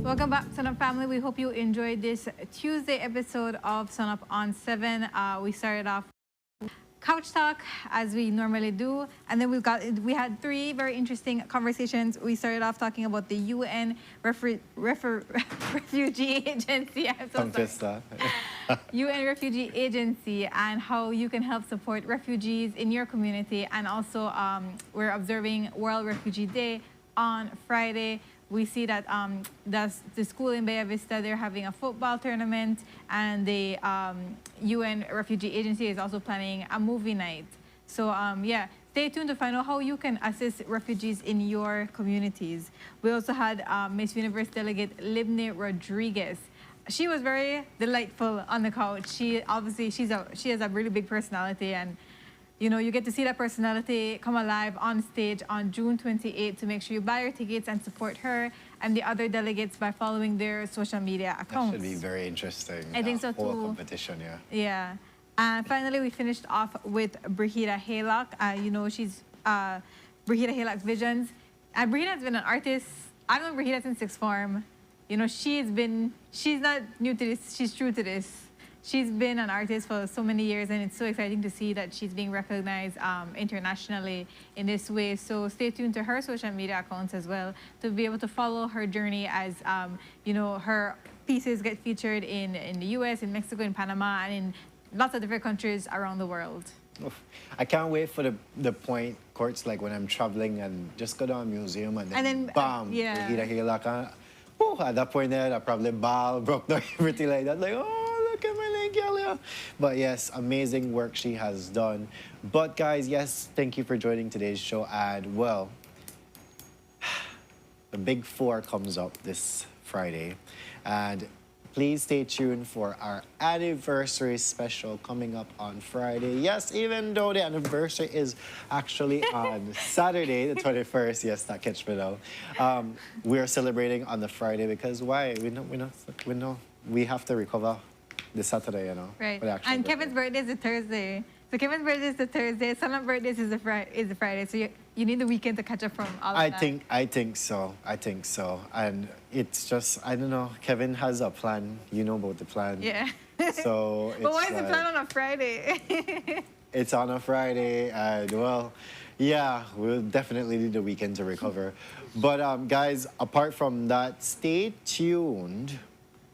Welcome back, Sunup family. We hope you enjoyed this Tuesday episode of Sunup on 7. We started off couch talk as we normally do, and then we had three very interesting conversations. We started off talking about the UN Refugee Agency. I'm so sorry. UN Refugee Agency and how you can help support refugees in your community, and also we're observing World Refugee Day on Friday. We see that the school in Bella Vista, they're having a football tournament, and the UN Refugee Agency is also planning a movie night. So yeah, stay tuned to find out how you can assist refugees in your communities. We also had Miss Universe delegate Libni Rodriguez. She was very delightful on the couch. She has a really big personality, and you get to see that personality come alive on stage on June 28th. To make sure you buy your tickets and support her and the other delegates by following their social media accounts. That should be very interesting. I think so whole too. competition, yeah. Yeah. And finally, we finished off with Brahida Haylock. She's Brahida Haylock's Visions. And Brahida's been an artist. I've known Brahida since sixth form. She's not new to this, she's true to this. She's been an artist for so many years, and it's so exciting to see that she's being recognized internationally in this way. So stay tuned to her social media accounts as well to be able to follow her journey as, her pieces get featured in the US, in Mexico, in Panama, and in lots of different countries around the world. Oof. I can't wait for the point, Courts, like when I'm traveling and just go to a museum and then bam, yeah. Brahida Haylock. At that point there, I probably bawl, broke down, everything like that. Like, oh, look at my leg, girl. But yes, amazing work she has done. But guys, yes, thank you for joining today's show. And well, the Big 4 comes up this Friday. And please stay tuned for our anniversary special coming up on Friday. Yes, even though the anniversary is actually on Saturday, the 21st. Yes, that catch me now. We are celebrating on the Friday because why? We know we have to recover the Saturday, Right. And Kevin's birthday is a Thursday. So Kevin's birthday is the Thursday. Sunup birthday is the Friday. So you need the weekend to catch up from all of that. I think so. And it's just, I don't know. Kevin has a plan. You know about the plan. Yeah. So it's but why is the plan on a Friday? It's on a Friday, and well, yeah, we'll definitely need the weekend to recover. But guys, apart from that, stay tuned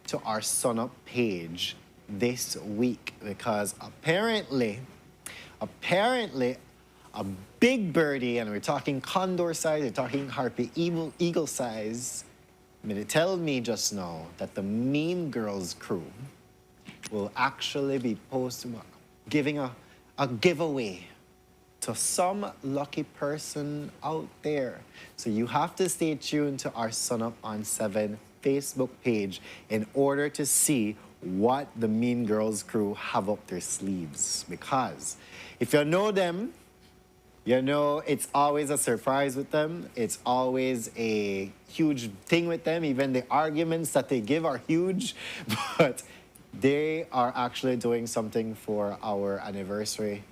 to our Sunup page this week because apparently a big birdie, and we're talking condor size, we're talking harpy eagle size, tell me just now that the Mean Girls crew will actually be giving a giveaway to some lucky person out there. So you have to stay tuned to our Sunup on 7 Facebook page in order to see what the Mean Girls crew have up their sleeves. Because if you know them, you know it's always a surprise with them. It's always a huge thing with them. Even the arguments that they give are huge. But they are actually doing something for our anniversary,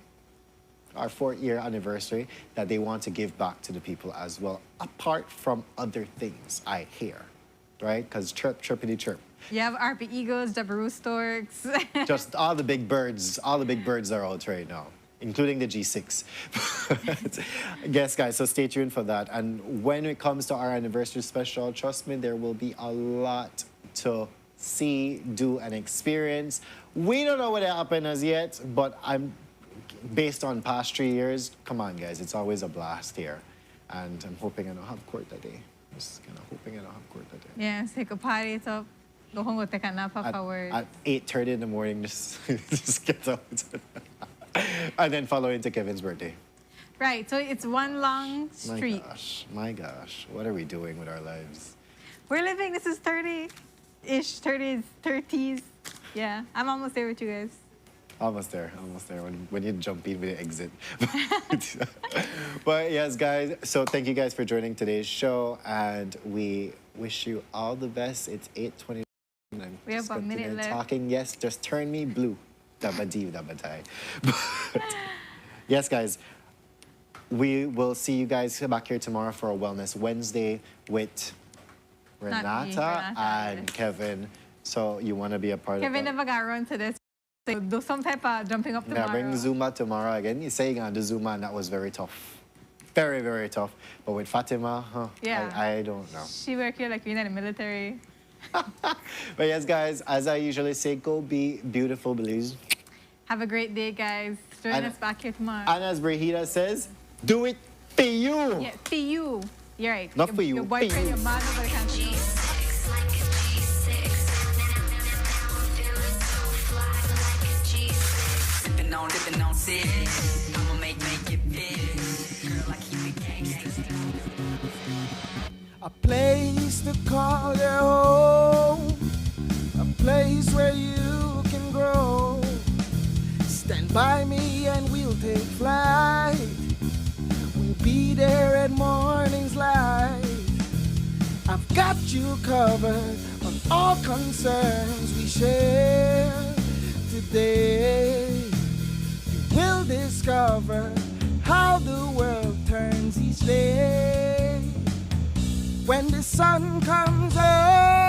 our 4th-year anniversary, that they want to give back to the people as well, apart from other things I hear, right? Because chirpity chirp. You have RP Eagles, Jabiru Storks. Just all the big birds are out right now, including the G6. Yes, guys, so stay tuned for that. And when it comes to our anniversary special, trust me, there will be a lot to see, do, and experience. We don't know what happened as yet, but based on past 3 years, come on, guys, it's always a blast here. And I'm hoping I don't have court that day. Just kind of hoping I don't have court that day. Yeah, take a party up. Go home with a nap afterwards. At 8:30 in the morning, just get out. And then follow into Kevin's birthday. Right, so it's one long street. My gosh, what are we doing with our lives? We're living, this is 30-ish, 30s. Yeah, I'm almost there with you guys. Almost there. When you jump in with the exit. But yes, guys, so thank you guys for joining today's show, and we wish you all the best. It's 8:20. We have a minute left. Talking, yes, just turn me blue. Dabba-dee, dabba-die. Yes, guys, we will see you guys back here tomorrow for a Wellness Wednesday with Renata and Kevin. So you want to be a part of that? Kevin never got around to this. So do some type of jumping up tomorrow. Yeah, bring Zuma tomorrow again. You're saying on the Zuma, and that was very tough. Very, very tough. But with Fatima, yeah. I don't know. She work here like you're in the military. But yes, guys, as I usually say, go be beautiful, Belize. Have a great day, guys. Join us back here tomorrow. And as Brahida says, do it for you. Yeah, for you. You're right. Not for you. Your boyfriend, your man, nobody can do it. Dipping on sit. I'ma make it big. Girl, I keep it gangsta. A place to call your home. A place where you can grow. Stand by me and we'll take flight. We'll be there at morning's light. I've got you covered on all concerns we share today. You will discover how the world turns each day. When the sun comes up,